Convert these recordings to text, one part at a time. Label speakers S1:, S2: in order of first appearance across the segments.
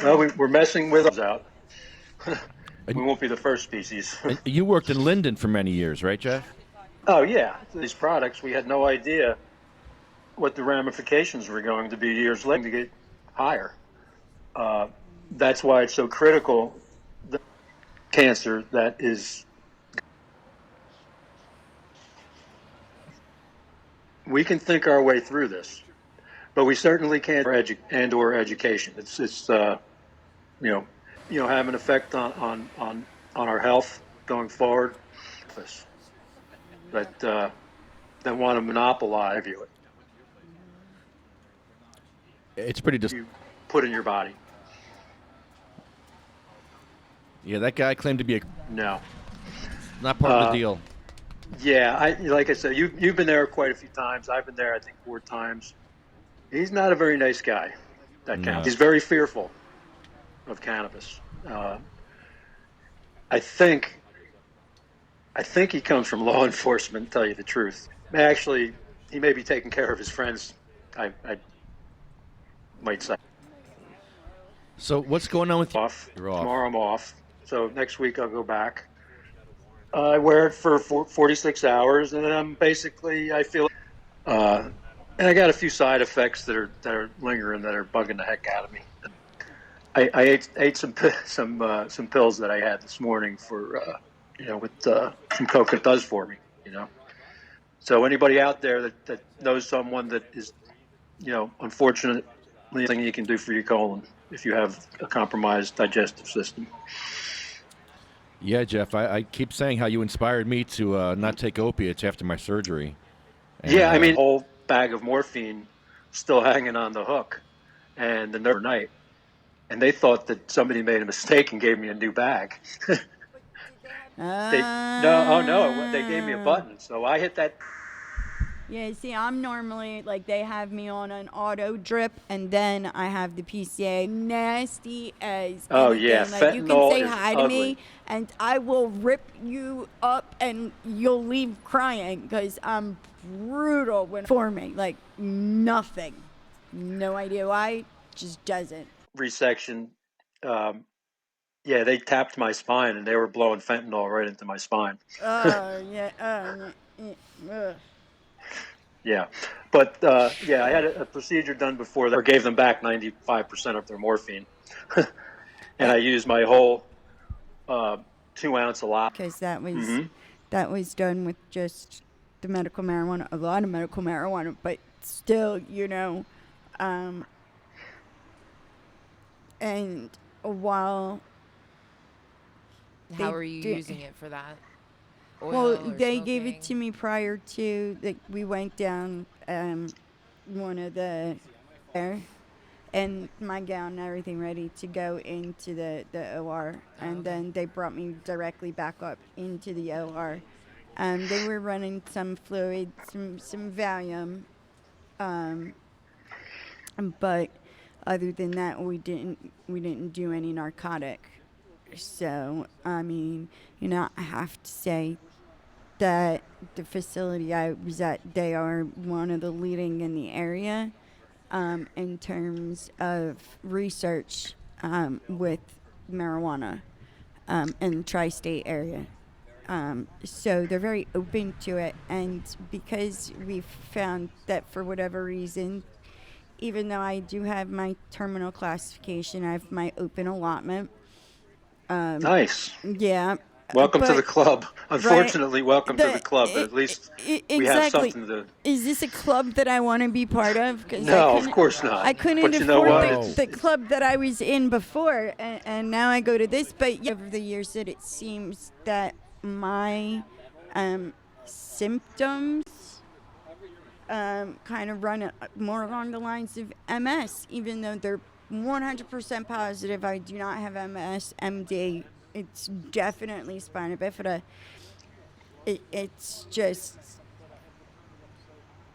S1: Well, we're messing with those out. We won't be the first species.
S2: And you worked in Linden for many years, right, Jeff?
S1: Oh, yeah. These products, we had no idea what the ramifications were going to be years later to get higher. That's why it's so critical that cancer that is. We can think our way through this, but we certainly can't or education. It's have an effect on our health going forward. That want to monopolize it.
S2: It's pretty
S1: you put in your body.
S2: Yeah, that guy claimed to be
S1: No.
S2: Not part of the deal.
S1: Yeah, like I said, you've been there quite a few times. I've been there, I think, 4 times. He's not a very nice guy. No. He's very fearful of cannabis. I think he comes from law enforcement, to tell you the truth. Actually, he may be taking care of his friends, I might say.
S2: So what's going on with you?
S1: You're off. Tomorrow I'm off. So next week I'll go back. I wear it for 46 hours, and then I feel, and I got a few side effects that are lingering, that are bugging the heck out of me. I ate some pills that I had this morning for with some coke it does for me, So anybody out there that knows someone that is, unfortunately, thing you can do for your colon if you have a compromised digestive system.
S2: Yeah, Jeff, I keep saying how you inspired me to not take opiates after my surgery.
S1: And, yeah, I mean, a whole bag of morphine still hanging on the hook, and the next night, and they thought that somebody made a mistake and gave me a new bag. They gave me a button, so I hit that.
S3: Yeah, see, I'm normally, they have me on an auto drip, and then I have the PCA. Nasty as anything.
S1: Oh, yeah,
S3: you can say hi to me, and I will rip you up, and you'll leave crying, because I'm brutal for me. Nothing. No idea why, just doesn't.
S1: Resection. Yeah, they tapped my spine, and they were blowing fentanyl right into my spine.
S3: Yeah.
S1: Yeah, but I had a procedure done before that, or gave them back 95% of their morphine, and I used my whole 2 ounce a lot.
S3: Because that was done with just the medical marijuana, a lot of medical marijuana, but still, and while.
S4: How are you using it for that?
S3: Well, they gave it to me prior to we went down one of the and my gown and everything ready to go into the OR, and then they brought me directly back up into the OR. They were running some fluid, some Valium, but other than that, we didn't do any narcotic. So I mean, I have to say that the facility I was at, they are one of the leading in the area in terms of research with marijuana in the tri-state area. So they're very open to it, and because we've found that for whatever reason, even though I do have my terminal classification, I have my open allotment.
S1: Nice.
S3: Yeah.
S1: Welcome to the club. Unfortunately, welcome to the club. But at least we have something to.
S3: Is this a club that I want to be part of?
S1: No, of course not.
S3: I couldn't afford the club that I was in before, and now I go to this. But over the years, that it seems that my symptoms kind of run more along the lines of MS, even though they're 100% positive I do not have MS, MD. It's definitely spina bifida. It's just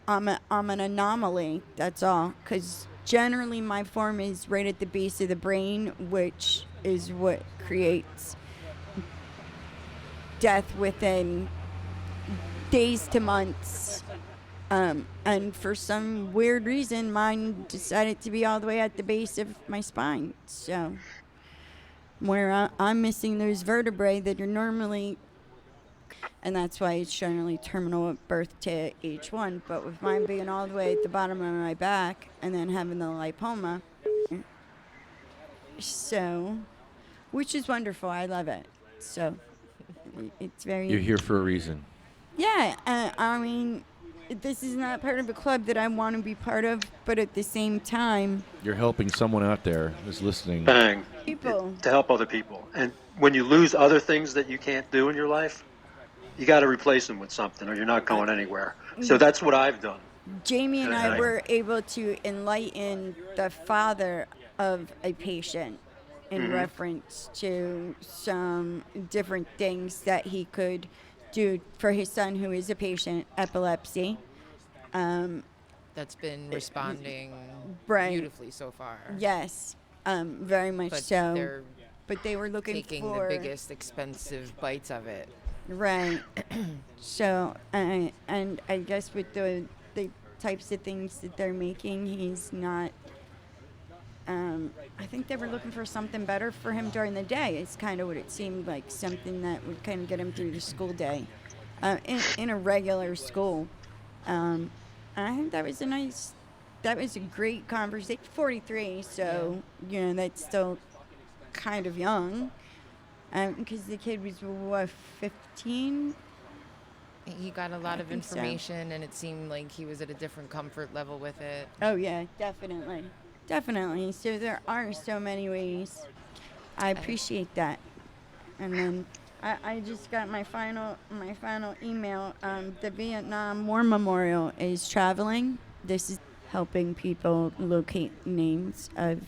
S3: I'm an anomaly. That's all. Because generally my form is right at the base of the brain, which is what creates death within days to months. And for some weird reason, mine decided to be all the way at the base of my spine. So, where I'm missing those vertebrae that are normally, and that's why it's generally terminal at birth to each one. But with mine being all the way at the bottom of my back and then having the lipoma, so, which is wonderful. I love it. So, it's very.
S2: You're here for a reason.
S3: Yeah, I mean, this is not part of a club that I want to be part of, but at the same time,
S2: You're helping someone out there who's listening.
S1: Bang.
S3: people.
S1: To help other people. And when you lose other things that you can't do in your life, you got to replace them with something or you're not going anywhere. So that's what I've done.
S3: Jamie and I were able to enlighten the father of a patient in reference to some different things that he could do for his son, who is a patient, epilepsy.
S4: That's been responding
S3: Right.
S4: beautifully so far.
S3: Yes, very much
S4: But
S3: so.
S4: they're
S3: But they were looking
S4: taking
S3: for
S4: the biggest expensive bites of it.
S3: right. So, and I guess with the types of things that they're making, he's not. I think they were looking for something better for him during the day. It's kind of what it seemed like, something that would kind of get him through the school day, in a regular school. And I think that was a great conversation. 43, so that's still kind of young, because the kid was what, 15.
S4: He got a lot of
S3: think so.
S4: information, and it seemed like he was at a different comfort level with it.
S3: Oh yeah, definitely. So there are so many ways. I appreciate that. And then I just got my final email. The Vietnam War Memorial is traveling. This is helping people locate names of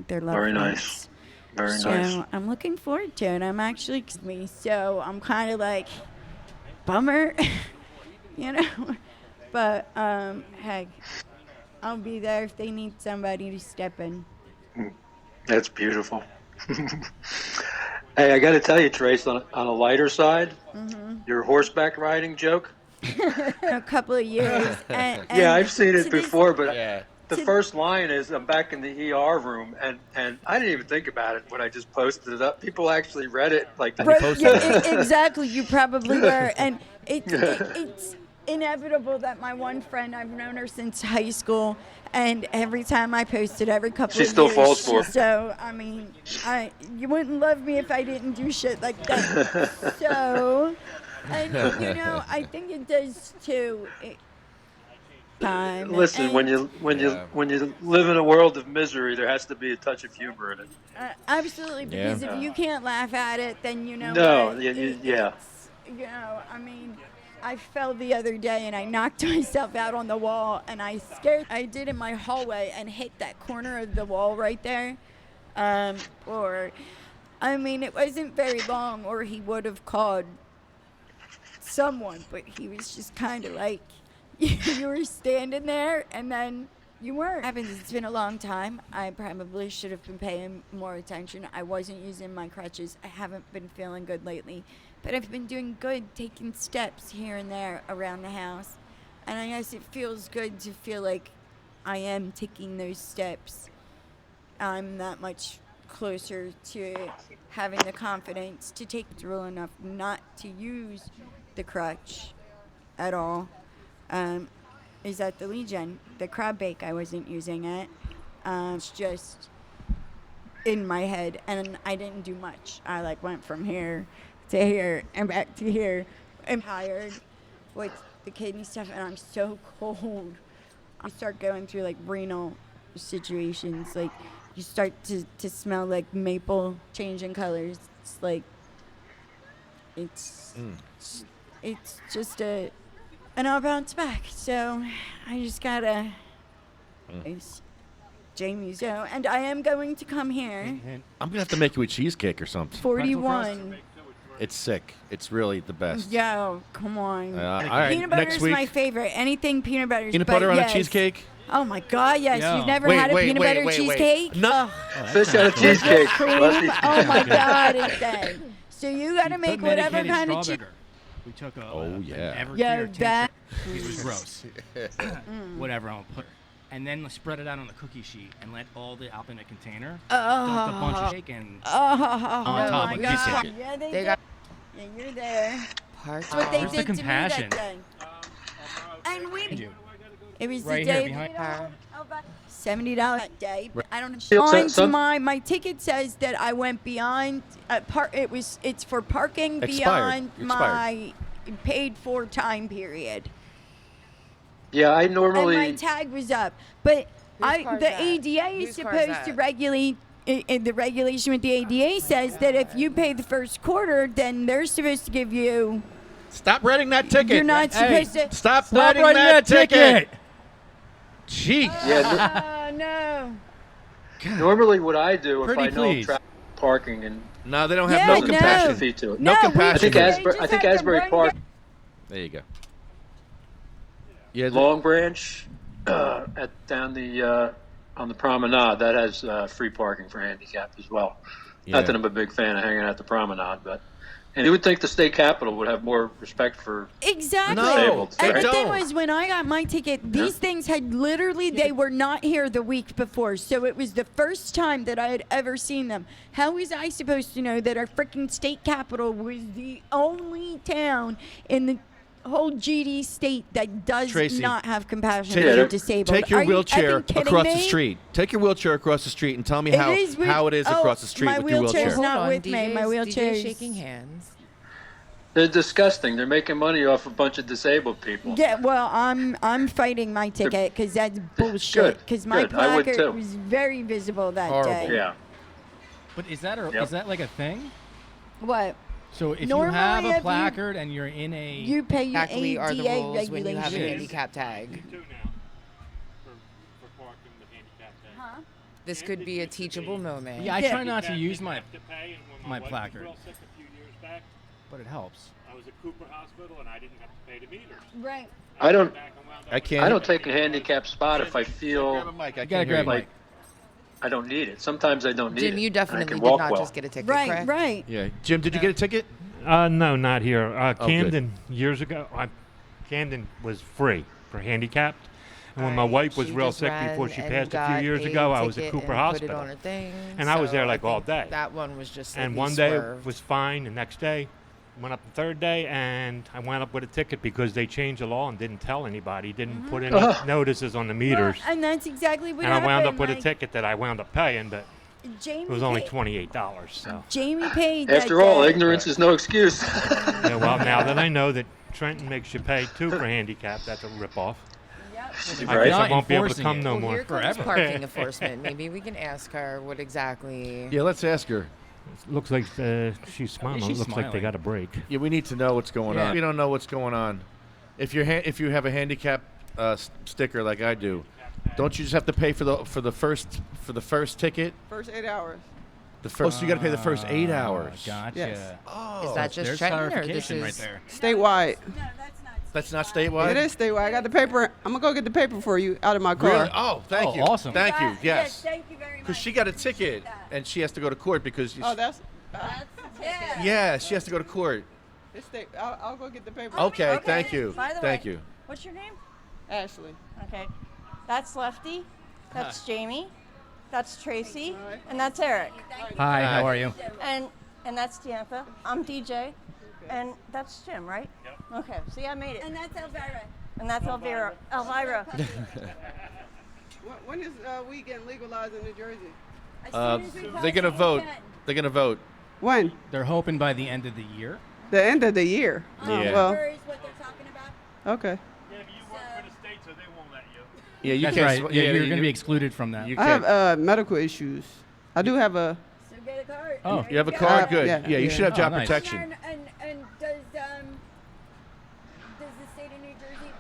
S3: their loved
S1: Very
S3: ones.
S1: nice. Very
S3: So
S1: nice.
S3: I'm looking forward to it. I'm actually so I'm kind of like bummer, But heck, I'll be there if they need somebody to step in.
S1: That's beautiful. Hey, I got to tell you, Trace, on a lighter side, your horseback riding joke.
S3: A couple of years. And
S1: Yeah, I've seen
S3: to
S1: it
S3: this-
S1: before, but
S2: Yeah.
S1: the first line is, I'm back in the ER room, and I didn't even think about it when I just posted it up. People actually read it. Like,
S2: And you
S3: Right,
S2: posted
S3: yeah, exactly. You probably were. And it's inevitable that my one friend, I've known her since high school, and every time I posted, every couple
S1: She
S3: of
S1: still
S3: years,
S1: falls for it.
S3: So, I mean, you wouldn't love me if I didn't do shit like that. So, and, I think it does too. Time.
S1: listen,
S3: and,
S1: when you live in a world of misery, there has to be a touch of humor in it.
S3: Absolutely, because
S2: Yeah.
S3: if you can't laugh at it, then
S1: No,
S3: what?
S1: yeah.
S3: It's, I mean, I fell the other day and I knocked myself out on the wall, and I did in my hallway and hit that corner of the wall right there. It wasn't very long, or he would have called someone, but he was just kind of like, you were standing there and then you weren't. It's been a long time. I probably should have been paying more attention. I wasn't using my crutches. I haven't been feeling good lately, but I've been doing good, taking steps here and there around the house. And I guess it feels good to feel like I am taking those steps. I'm that much closer to having the confidence to take it through enough not to use the crutch at all. Is at the Legion. The crab bake, I wasn't using it. It's just in my head, and I didn't do much. I went from here to here and back to here. I'm tired with the kidney stuff, and I'm so cold. I start going through renal situations. You start to smell like maple changing colors. It's just and I'll bounce back. So I just gotta Jamie. So, and I am going to come here.
S2: I'm gonna have to make you a cheesecake or something.
S3: 41.
S2: It's sick. It's really the best.
S3: Yo, come on.
S2: All right,
S3: Peanut butter
S2: next
S3: is
S2: week.
S3: my favorite. Anything peanut butter.
S2: Peanut butter on a cheesecake.
S3: Oh my God, yes.
S5: Yeah.
S3: You've never
S2: Wait,
S3: had a
S2: wait,
S3: peanut
S2: wait,
S3: butter
S2: wait, wait.
S3: cheesecake?
S2: No.
S3: Oh,
S1: Fish on a cheesecake.
S3: cream.
S1: Lefty.
S3: Oh my God, it's dead. So you gotta make
S5: Put
S3: whatever
S5: medicated
S3: kind of cheese.
S5: strawberry. We took a
S2: Oh, yeah.
S5: an Everclear
S3: Yeah,
S5: tincture.
S3: that.
S5: It was gross. Whatever, I'll put. And then spread it out on the cookie sheet and let all the up in a container. Dumped a bunch of shake and on top
S3: my
S5: of
S3: God.
S5: it.
S3: Yeah,
S4: They
S3: they
S4: got
S3: Yeah, you're there.
S4: parked.
S3: That's what they
S5: Where's the
S3: did to me that
S5: compassion?
S3: day. And
S5: Behind you.
S3: it was
S5: Right
S3: the
S5: here,
S3: day
S5: behind
S4: her.
S3: $70 that day. I don't
S1: So-
S3: know.
S1: some-
S3: My ticket says that I went beyond it's for parking
S2: Expired.
S3: beyond my paid for time period.
S1: Yeah, I
S3: And my
S1: normally.
S3: tag was up. But
S4: car's
S3: the
S4: that?
S3: ADA is
S4: Whose car's
S3: supposed to
S4: that?
S3: regulate. The regulation with the ADA says that if you pay the first quarter, then they're supposed to give you.
S2: Stop writing that ticket.
S3: You're not
S5: Hey,
S3: supposed to.
S2: Stop
S5: Stop
S2: writing that ticket.
S5: Jeez.
S1: Yeah,
S3: No.
S1: normally what I do if
S2: Pretty
S1: I know
S2: please.
S1: traffic parking and
S2: No, they don't have
S3: Yeah,
S2: no
S1: there's a
S3: no.
S2: compassion.
S1: fee to it.
S2: No compassion.
S1: I think
S3: they
S1: Asbury. I
S3: just
S1: think
S3: had to
S1: Asbury
S3: bring
S1: Park,
S2: There you go. Yeah,
S1: Long Branch, down the on the promenade, that has free parking for handicapped as well.
S2: Yeah.
S1: Not that I'm a big fan of hanging out at the promenade, but and you would think the state capitol would have more respect for.
S3: Exactly.
S2: No,
S1: Disabled,
S3: And
S1: right?
S3: the thing
S2: don't.
S3: was, when I got my ticket, these things had literally, they were not here the week before. So it was the first time that I had ever seen them. How was I supposed to know that our freaking state capital was the only town in the whole GD state that does
S2: Tracy,
S3: not have compassion
S2: take
S3: for the
S1: your-
S3: disabled?
S2: Take your
S3: Are you
S2: wheelchair
S3: effing kidding
S2: across
S3: me?
S2: the street. Take your wheelchair across the street and tell me
S3: It
S2: how
S3: is with-
S2: it is
S3: oh,
S2: across the street
S3: my
S2: with your
S3: wheelchair's
S2: wheelchair.
S3: not
S4: Hold on,
S3: with me. My wheelchair's-
S4: shaking hands.
S1: They're disgusting. They're making money off a bunch of disabled people.
S3: Yeah, well, I'm fighting my ticket because that's bullshit.
S1: Good,
S3: Because my
S1: good. I would
S3: placard
S1: too.
S3: was very visible that
S2: Horrible.
S3: day.
S1: Yeah.
S5: But is that
S1: Yep.
S5: is that like a thing?
S3: What?
S5: So if
S3: Normally,
S5: you have
S3: if
S5: a
S3: you-
S5: placard and you're in a
S3: You pay your
S4: Exactly are the
S3: ADA
S4: rules when you have a
S3: regulations.
S4: handicap tag.
S6: Two now for parking with handicap tag.
S3: Huh?
S4: This could be a teachable moment.
S5: yeah, I
S3: Yeah.
S5: try not to use
S6: Didn't
S5: my,
S6: have to pay, and when
S5: my
S6: wife
S5: placard.
S6: was real sick a few years back,
S5: but it helps.
S6: I was at Cooper Hospital and I didn't have to pay the meters.
S3: Right.
S1: I don't.
S6: Back and wound up
S2: I
S6: with
S2: can't.
S1: I don't take a handicap spot if I
S2: Grab a
S1: feel
S2: mic. I
S5: You gotta
S2: can't hear
S5: grab
S2: you.
S5: my.
S1: like I don't need it. Sometimes I don't need it.
S4: Jim, you
S1: and
S4: definitely
S1: I can
S4: did
S1: walk
S4: not
S1: well.
S4: just get a ticket,
S3: Right,
S4: correct?
S3: right.
S2: Yeah, Jim, did you get a ticket?
S7: No, not here.
S2: good.
S7: Camden, years ago, Camden was free for handicapped. And when my wife was
S4: She
S7: real
S4: just
S7: sick
S4: ran
S7: before she
S4: and
S7: passed a
S4: got
S7: few years
S4: a
S7: ago, I was at
S4: ticket
S7: Cooper
S4: and
S7: Hospital.
S4: Put it on a thing,
S7: And I was there
S4: so
S7: like
S4: I
S7: all
S4: think
S7: day.
S4: That one was just
S7: And
S4: slightly
S7: one day
S4: swerved.
S7: was fine. The next day, went up the third day, and I wound up with a ticket because they changed the law and didn't tell anybody, didn't put any notices on the meters.
S3: Well, and that's exactly what
S7: And I
S3: happened.
S7: wound up with a
S3: like,
S7: ticket that I wound up paying, but
S3: Jamie
S7: it was only
S3: paid,
S7: $28. So,
S3: Jamie paid that
S1: After all,
S3: day.
S1: ignorance is no excuse.
S7: yeah, well, now that I know that Trenton makes you pay too for handicap, that's a ripoff. I
S1: Right.
S7: guess I
S5: Not
S7: won't be able to
S5: enforcing
S7: come
S5: it.
S7: no
S4: Well,
S7: more.
S4: here comes
S5: Forever.
S4: parking enforcement. Maybe we can ask her what exactly.
S2: Yeah, let's ask her.
S7: Looks like she's smiling.
S5: she's
S7: Looks like they
S5: smiling.
S7: got a break.
S2: Yeah, we need to know what's going
S5: Yeah.
S2: on. We don't know what's going on. If you're if you have a handicap sticker like I do, don't you just have to pay for the first ticket?
S8: First 8 hours.
S2: The first, you got to pay the first 8 hours.
S5: Gotcha.
S8: Yes.
S2: Oh,
S4: Is that just
S5: There's
S4: Trenton or this
S5: clarification
S4: is
S5: right there.
S8: Statewide.
S3: No, that's not.
S2: that's not statewide.
S8: It is statewide. I got the paper. I'm gonna go get the paper for you out of my car.
S2: Really? Oh, thank
S5: Oh,
S2: you.
S5: awesome.
S2: Thank you. Yes.
S3: Thank you very much.
S2: Because she got a ticket and she has to go to court because.
S8: Oh, that's
S3: Yeah.
S2: Yeah, she has to go to court.
S8: it's state. I'll go get the paper.
S2: Okay, thank you.
S9: By the
S2: Thank
S9: way-
S2: you.
S9: What's your name?
S8: Ashley.
S9: Okay. That's Lefty. That's Jamie. That's Tracy. And that's Eric.
S5: Hi, how are you?
S9: And that's Tiantha. I'm DJ. And that's Jim, right? Yep. Okay. See, I made it.
S3: And that's Elvira.
S9: And that's Elvira. Elvira.
S8: When is weed getting legalized in New Jersey?
S3: As soon as we
S2: They're gonna
S3: possibly
S2: vote.
S3: can.
S2: They're gonna vote.
S8: When?
S5: They're hoping by the end of the year.
S8: The end of the year.
S2: Yeah.
S8: Well,
S3: Where is what they're talking about?
S8: okay.
S6: Yeah, but you work for the state, so they won't let you.
S2: Yeah, you
S5: That's
S2: can't.
S5: right. Yeah, you're going to be excluded from that.
S2: You
S8: I
S2: can't.
S8: have medical issues. I do have a.
S3: So get a card.
S5: Oh.
S3: There
S2: You have a
S3: go.
S2: card. Good.
S8: yeah,
S2: Yeah, you
S8: yeah.
S2: should have
S5: Oh,
S2: job
S5: nice.
S2: protection.
S3: And does the state of New Jersey,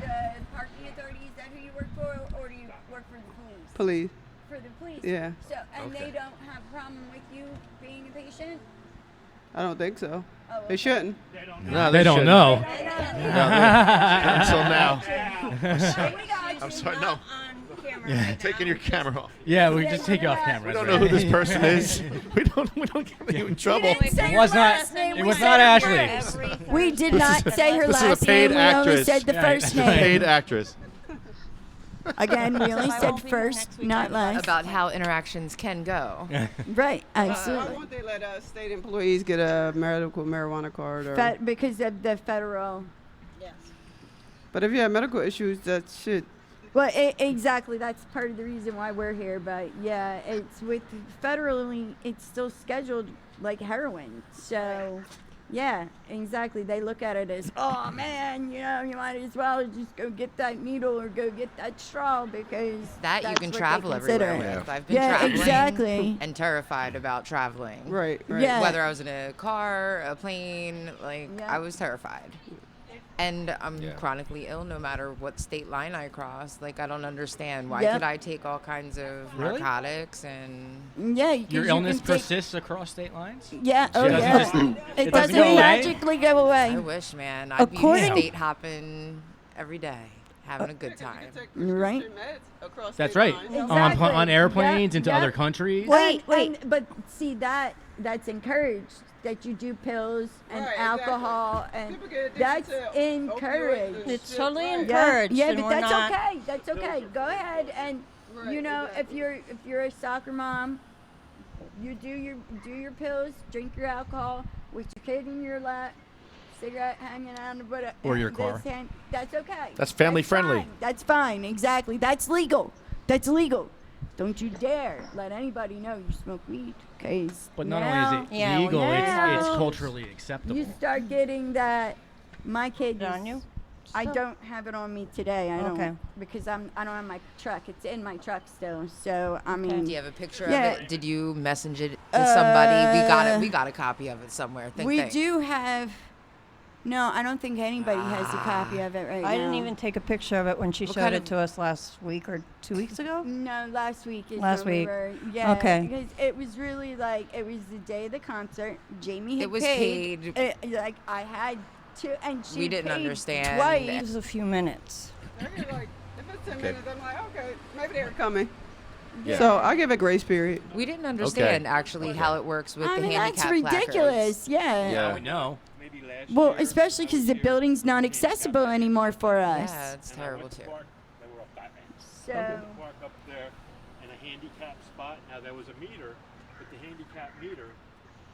S3: the parking authority, is that who you work for, or do you work for the police?
S8: Police.
S3: For the police.
S8: Yeah.
S3: So and
S2: Okay.
S3: they don't have a problem with you being a patient.
S8: I don't think so.
S3: Oh, okay.
S8: They shouldn't.
S2: No,
S5: They don't
S2: shouldn't.
S5: know.
S2: Until now.
S3: We got you.
S2: I'm sorry,
S3: Not
S2: no.
S3: on camera.
S2: Taking your camera off.
S5: Yeah, we just take you off camera.
S2: We don't know who this person is. We don't get you in trouble.
S5: It was not Ashley.
S3: We did not say her
S2: This is a
S3: last
S2: paid
S3: name. We only
S2: actress.
S3: said the
S5: Yeah,
S3: first
S5: that's
S3: name.
S2: Paid actress.
S3: Again, we only said first, not last.
S4: About how interactions can go.
S3: Right,
S8: Why
S3: absolutely.
S8: won't they let state employees get a medical marijuana card? Or,
S3: Because of the federal.
S8: but if you have medical issues, that shit.
S3: Well, exactly. That's part of the reason why we're here. But yeah, it's with federally, it's still scheduled like heroin. So, yeah, exactly. They look at it as, oh man, you might as well just go get that needle or go get that straw because
S4: That you
S3: that's
S4: can
S3: what they
S4: travel
S3: consider.
S4: everywhere with.
S2: Yeah.
S4: I've been
S3: Yeah,
S4: traveling
S3: exactly.
S4: and terrified about traveling.
S8: Right.
S3: Yeah.
S4: Whether I was in a car, a plane,
S3: Yeah.
S4: I was terrified. And I'm
S2: Yeah.
S4: chronically ill no matter what state line I cross. Like, I don't understand. Why
S3: Yep.
S4: could I take all kinds of
S5: Really?
S4: narcotics and...
S3: Yeah, 'cause
S5: Your
S3: you
S5: illness
S3: can take-
S5: persists across state lines?
S3: Yeah, oh
S5: It doesn't
S3: yeah.
S5: just-
S3: It
S5: doesn't
S3: doesn't
S5: go away?
S3: magically go away.
S4: I wish, man. I'd be
S3: According-
S4: state hopping every day, having a good time.
S3: Right.
S5: That's right.
S3: Exactly.
S5: On airplanes
S3: Yep,
S5: into
S3: yep.
S5: other countries.
S3: Wait. But see that's encouraged that you do pills and
S8: Right,
S3: alcohol
S8: exactly.
S3: and
S8: People get addicted
S3: that's
S8: to
S3: encouraged.
S8: opioids.
S9: It's totally
S8: Yeah.
S9: encouraged.
S3: Yeah,
S9: and
S3: but
S9: we're
S3: that's
S9: not,
S3: okay. That's okay. Go ahead and
S8: Right,
S3: if you're a soccer mom, you do your pills, drink your alcohol with your kid in your lap, cigarette hanging on the butt
S5: Or your
S3: this
S5: car.
S3: hand. That's okay.
S2: That's family friendly.
S3: Fine. That's fine. Exactly. That's legal. That's legal. Don't you dare let anybody know you smoke weed, cause
S5: But not
S3: now
S5: only is it
S9: Yeah, well,
S5: legal, it's
S3: now-
S5: culturally acceptable.
S3: you start getting that. My kid
S9: Is it on you?
S3: I don't have it on me today. I don't
S9: Okay.
S3: because I don't have my truck. It's in my truck still. So I mean,
S4: Do you have a picture
S3: Yeah.
S4: of it? Did you message it to somebody? We got a copy of it somewhere.
S3: we do have. No, I don't think anybody has a copy of it right now.
S9: I didn't even take a picture of it when she
S4: What
S9: showed
S4: kind
S9: it
S4: of-
S9: to us last week or 2 weeks ago.
S3: No, last week is
S9: Last
S3: when we
S9: week.
S3: were, yeah.
S9: Okay.
S3: Because it was really like it was the day of the concert. Jamie had
S4: It was
S3: paid.
S4: paid.
S3: Like I had to, and she
S4: We didn't
S3: paid
S4: understand.
S3: twice.
S9: It was a few minutes.
S8: Like, if it's 10
S2: Okay.
S8: minutes, I'm like, okay, maybe they're coming.
S2: Yeah.
S8: So I give a grace period.
S4: We didn't understand actually how it works with
S3: I
S4: the
S3: mean,
S4: handicap
S3: that's ridiculous.
S4: placards.
S3: Yeah.
S2: Yeah.
S5: Now we know.
S6: Maybe last
S3: Well,
S6: year,
S3: especially because the building's not accessible anymore for us.
S4: Yeah, it's
S6: and I
S4: terrible
S6: went to
S4: too.
S6: park, they were up that way.
S3: So.
S6: I went to park up there in a handicap spot. Now there was a meter, but the handicap meter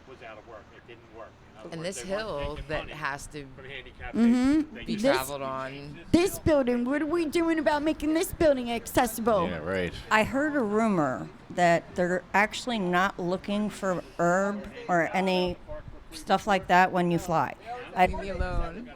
S6: was out of work. It didn't work. In other
S4: And
S6: words,
S4: this
S6: they weren't
S4: hill
S6: taking
S4: that
S6: money
S4: has to
S6: for the handicap
S3: Mhm.
S6: they
S4: be
S6: just
S3: This-
S4: traveled on.
S3: This building, what are we doing about making this building accessible?
S2: Yeah, right.
S9: I heard a rumor that they're actually not looking for herb or any stuff like that when you fly.
S4: Leave me alone.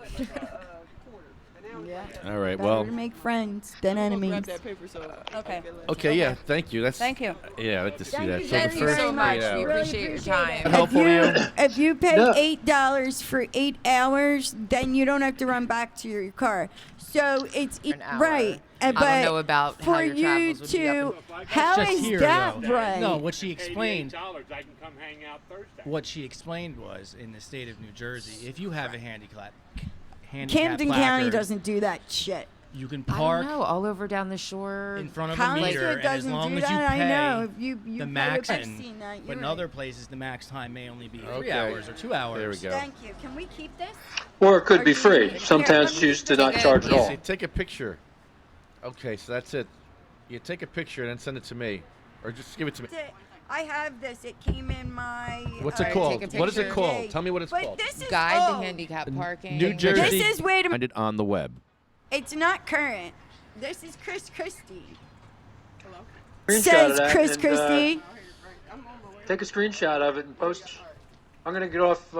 S3: Yeah.
S2: All right.
S3: Better
S2: Well.
S3: to make friends than
S8: Grab
S3: enemies.
S8: that paper so
S9: Okay.
S2: Okay. Yeah. Thank you. That's.
S9: Thank you.
S2: Yeah, I'd like to see
S3: Thank
S2: that.
S3: you
S2: So the
S4: Thank you
S2: first
S4: so much.
S2: 8
S4: We
S2: hours.
S4: appreciate your time.
S2: That helpful to you?
S3: If you pay
S1: No.
S3: $8 for 8 hours, then you don't have to run back to your car. So it's
S4: An hour.
S3: right.
S4: I don't
S3: But
S4: know about
S3: for
S4: how your
S3: you
S4: travels would be up
S3: to,
S4: in-
S3: how
S5: Just
S3: is
S5: here,
S3: that
S5: though.
S3: right?
S5: No, what she
S6: Pay the
S5: explained.
S6: $8, I can come hang out Thursday.
S5: What she explained was in the state of New Jersey, if you have a handicap
S3: Camden County
S5: placard,
S3: doesn't do that shit.
S5: you can
S4: I
S5: park
S4: don't know, all over down the shore.
S5: in front of a
S3: Collinswood
S5: meter, and as
S3: doesn't
S5: long
S3: do
S5: as you
S3: that.
S5: pay
S3: I know. If you
S5: the
S3: pay
S5: max,
S3: I've
S5: and,
S3: seen that.
S5: but in
S3: You're
S5: other
S3: right.
S5: places the max time may only be 3
S2: Okay.
S5: hours or 2 hours.
S2: There we go.
S3: Thank you. Can we keep this?
S1: Or it could be
S3: Or do you
S1: free.
S3: need it?
S1: Some
S3: Here,
S1: towns
S3: let me
S1: choose to
S3: take
S1: not
S4: a-
S1: charge at
S4: yeah.
S1: all.
S2: See, take a picture. Okay, so that's it. You take a picture and then send it to me, or just give it to me.
S3: That's it. I have this. It came in my.
S2: What's it
S4: Alright,
S2: called?
S4: take a
S2: What is it
S4: picture.
S2: called? Tell me what it's
S3: But
S2: called.
S3: this is
S4: Guide
S3: old.
S4: to handicap parking.
S2: New Jersey.
S3: This is wait a
S2: Find it on the web.
S3: It's not current. This is Chris Christie.
S1: Screenshot of
S3: Says
S1: that
S3: Chris
S1: and,
S3: Christie.
S1: Take a screenshot of it and post. I'm gonna get off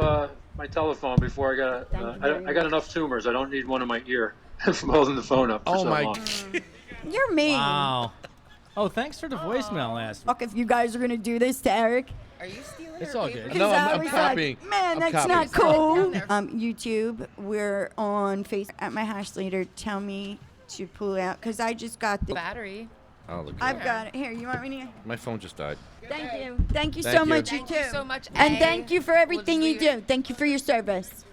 S1: my telephone before
S3: Thank you
S1: I
S3: very
S1: got enough tumors. I don't need one in my ear from holding the phone up for
S2: Oh
S1: so
S2: my.
S1: long.
S3: You're mean.
S5: Wow. Oh, thanks for the voicemail last week.
S3: Fuck if you guys are gonna do this to Eric.
S4: Are you stealing
S5: It's
S4: her
S5: all
S4: paper?
S5: good.
S3: 'Cause
S2: No,
S3: I
S2: I'm
S3: was
S2: copying.
S3: like, man,
S2: I'm
S3: that's not
S2: copying.
S3: cool.
S4: Down there.
S3: YouTube, we're on Facebook at my hash leader. Tell me to pull out because I just got the.
S4: Battery.
S2: Oh, look.
S3: I've got it here. You want me to?
S2: My phone just died.
S3: Thank you. Thank you
S2: Thank
S3: so
S2: you.
S3: much.
S4: Thank
S3: you
S4: you
S3: too.
S4: so much,
S3: And
S4: A.
S3: thank you for everything
S4: We'll
S3: you
S4: just leave
S3: do. Thank you for your service.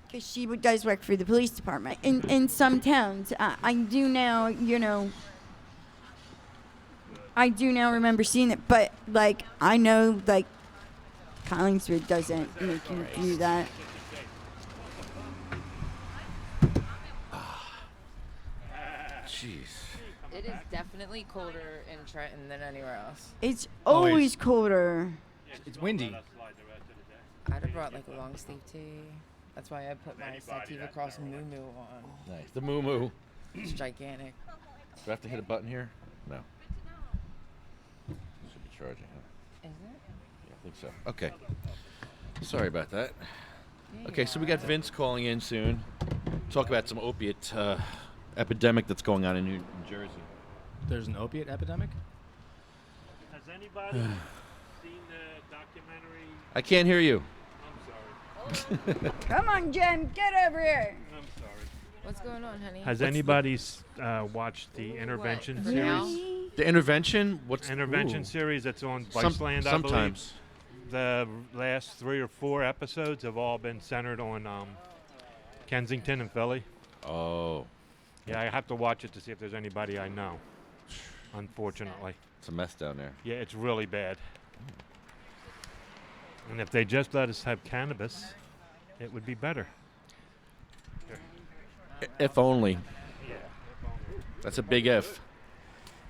S3: Because she does work for the police department. In some towns, I do now, I do now remember seeing it, but like I know like Collingswood doesn't make you do that.
S2: Jeez.
S4: It is definitely colder in Trenton than anywhere else.
S3: It's always
S5: Always.
S3: colder.
S5: It's windy.
S4: I'd have brought like a long sleeve tee. That's why I put my Sativa Cross Moo on.
S2: Nice. The moo moo.
S4: It's gigantic.
S2: Do I have to hit a button here? No. Should be charging, huh?
S4: Is it?
S2: Yeah, I think so. Okay. Sorry about that. Okay, so we got Vince calling in soon. Talk about some opiate epidemic that's going on in New Jersey.
S5: There's an opiate epidemic?
S6: Has anybody seen the documentary?
S2: I can't hear you.
S6: I'm sorry.
S3: Come on, Jen, get over here.
S6: I'm sorry.
S4: What's going on, honey?
S7: Has anybody watched the intervention
S4: What,
S7: series?
S4: now?
S2: The intervention? What's
S7: Intervention
S2: ooh.
S7: series that's on
S2: Some-
S7: Viceland, I
S2: sometimes.
S7: believe. The last 3 or 4 episodes have all been centered on Kensington and Philly.
S2: Oh,
S7: Yeah, I have to watch it to see if there's anybody I know. Unfortunately.
S2: it's a mess down there.
S7: Yeah, it's really bad. And if they just let us have cannabis, it would be better.
S2: If only. That's a big if.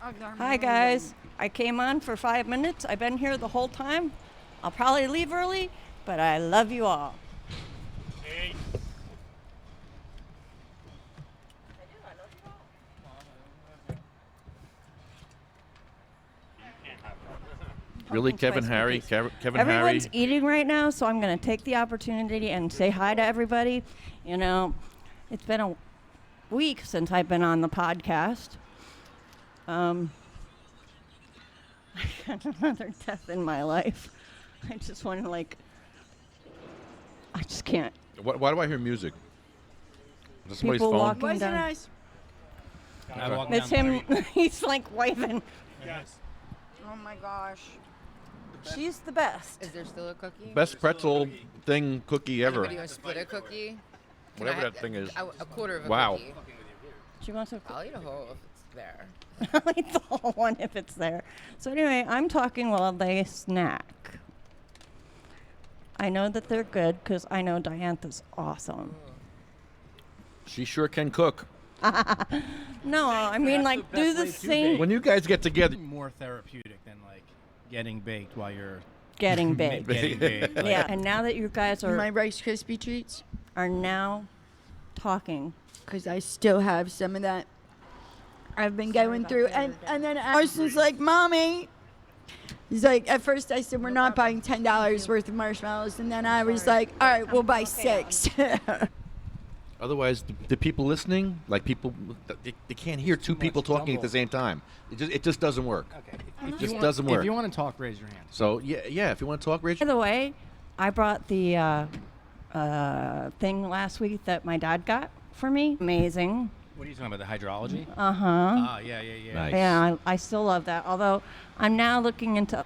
S9: Hi, guys. I came on for 5 minutes. I've been here the whole time. I'll probably leave early, but I love you all.
S6: Hey,
S2: Really,
S9: Pumpkin
S2: Kevin
S9: spice
S2: Harry?
S9: cookies.
S2: Kevin
S9: Everyone's
S2: Harry?
S9: eating right now, so I'm going to take the opportunity and say hi to everybody. You know, it's been a week since I've been on the podcast. I got another death in my life. I just want to, I just can't.
S2: Why do I hear music? Is this somebody's
S9: People
S2: phone?
S9: walking
S3: Wasn't
S9: down.
S3: nice.
S5: I walk
S9: It's
S5: down the
S9: him.
S5: street.
S9: He's like waving.
S6: yes.
S3: Oh my gosh.
S9: She's the best.
S4: Is there still a cookie?
S2: Best pretzel thing cookie ever.
S4: Anybody want to split a cookie? Can
S2: Whatever
S4: I-
S2: that thing is.
S4: A quarter of a
S2: Wow.
S4: cookie.
S9: She wants a
S4: I'll eat a whole if it's there.
S9: I'll eat the whole one if it's there. So anyway, I'm talking while they snack. I know that they're good because I know Diantha's awesome.
S2: She sure can cook.
S9: No, I mean like do the same
S2: When you guys get together,
S5: More therapeutic than like getting baked while you're
S9: getting big.
S5: getting baked. Like,
S9: Yeah, and now that you guys
S3: My
S9: are
S3: Rice Krispie treats,
S9: now talking,
S3: because I still have some of that. I've been going through, and then Arson's like, "Mommy." He's like, at first I said, we're not buying $10 worth of marshmallows. And then I was like, all right, we'll buy 6.
S2: otherwise, the people listening, like people, they can't hear two people talking at the same time. It just doesn't work.
S5: Okay.
S2: It just doesn't work.
S5: If you want to talk, raise your hand.
S2: So yeah. If you want to talk,
S9: by
S2: Rachel.
S9: the way, I brought the thing last week that my dad got for me. Amazing.
S5: What are you talking about? The hydrology?
S9: Uh-huh.
S5: Ah, yeah.
S2: Nice.
S9: Yeah, I still love that. Although I'm now looking into,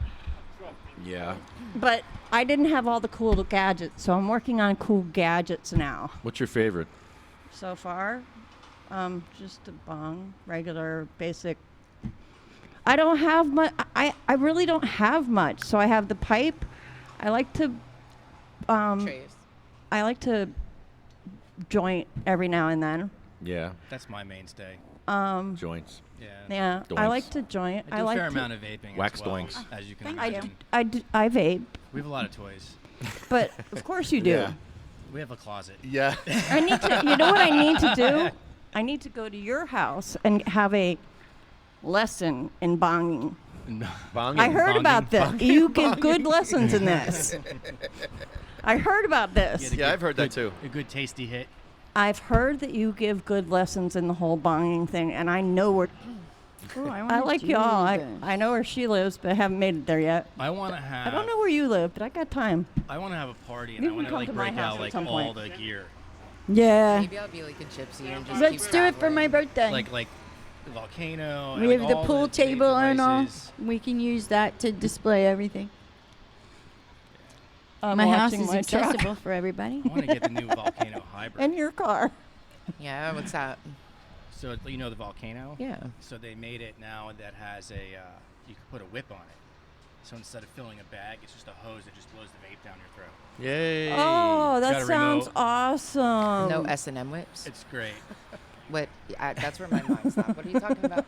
S2: Yeah.
S9: but I didn't have all the cool gadgets, so I'm working on cool gadgets now.
S2: What's your favorite?
S9: So far, just a bong, regular, basic. I don't have much. I really don't have much. So I have the pipe. I like to
S4: Trays.
S9: I like to joint every now and then.
S2: Yeah.
S5: That's my mainstay.
S2: Joints.
S5: Yeah.
S9: Yeah, I
S2: Doinks.
S9: like to joint.
S5: I do a
S9: like
S5: fair
S9: to,
S5: amount of vaping
S2: Wax
S5: as well,
S2: doinks.
S5: as you can
S9: I,
S5: imagine.
S9: I vape,
S5: We have a lot of toys.
S9: but of course you do.
S2: Yeah.
S5: We have a closet.
S2: Yeah.
S9: I need to. You know what I need to do? I need to go to your house and have a lesson in bonging.
S2: Bonging.
S9: I heard about this.
S2: Bonging.
S9: You give good lessons in this. I heard about this.
S2: Yeah, I've heard that too.
S5: A good tasty hit.
S9: I've heard that you give good lessons in the whole bonging thing, and I know where.
S3: Ooh,
S9: I like y'all. I know where she lives, but I haven't made it there yet.
S5: I want to have.
S9: I don't know where you live, but I got time.
S5: I want to have a party and
S9: You
S5: I want
S9: can
S5: to
S9: come
S5: like
S9: to my
S5: break
S9: house
S5: out
S9: at
S5: like
S9: some
S5: all
S9: point.
S5: the gear,
S3: Yeah.
S4: Maybe I'll be like in Gypsy and just
S3: Let's
S4: keep
S3: do it for my
S4: traveling.
S3: birthday.
S5: like the volcano.
S3: we
S5: and,
S3: have
S5: like,
S3: the
S5: all
S3: pool
S5: vape
S3: table and all.
S5: devices.
S3: We can use that to display everything.
S9: I'm
S3: My house
S9: watching
S3: is
S9: my truck
S3: accessible for everybody.
S5: I want to get the new volcano hybrid.
S9: in your car.
S4: Yeah, what's that?
S5: So you know the volcano?
S4: Yeah.
S5: So they made it now that has a you can put a whip on it. So instead of filling a bag, it's just a hose that just blows the vape down your throat.
S2: Yay!
S9: Oh,
S5: Got
S9: that
S5: a
S9: sounds
S5: remote.
S9: awesome.
S4: No S&M whips.
S5: It's great.
S4: What? That's where my mind stopped. What are you talking about?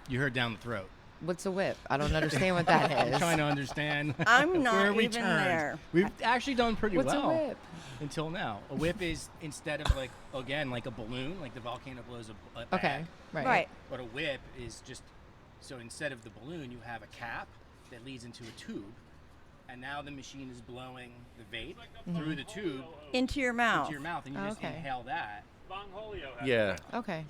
S5: You heard down the throat.
S4: What's a whip? I don't understand what that
S5: I'm
S4: is.
S5: trying to understand.
S9: I'm not
S5: where we
S9: even
S5: turned.
S9: there.
S5: We've actually done pretty
S4: What's
S5: well.
S4: a whip?
S5: Until now. A whip is instead of like a balloon, like the volcano blows a bag.
S4: Okay, right.
S9: Right.
S5: But a whip is just, so instead of the balloon, you have a cap that leads into a tube, and now the machine is blowing the vape through the tube
S9: Into your mouth.
S5: into your mouth, and you just inhale that.
S2: Yeah.
S4: Okay.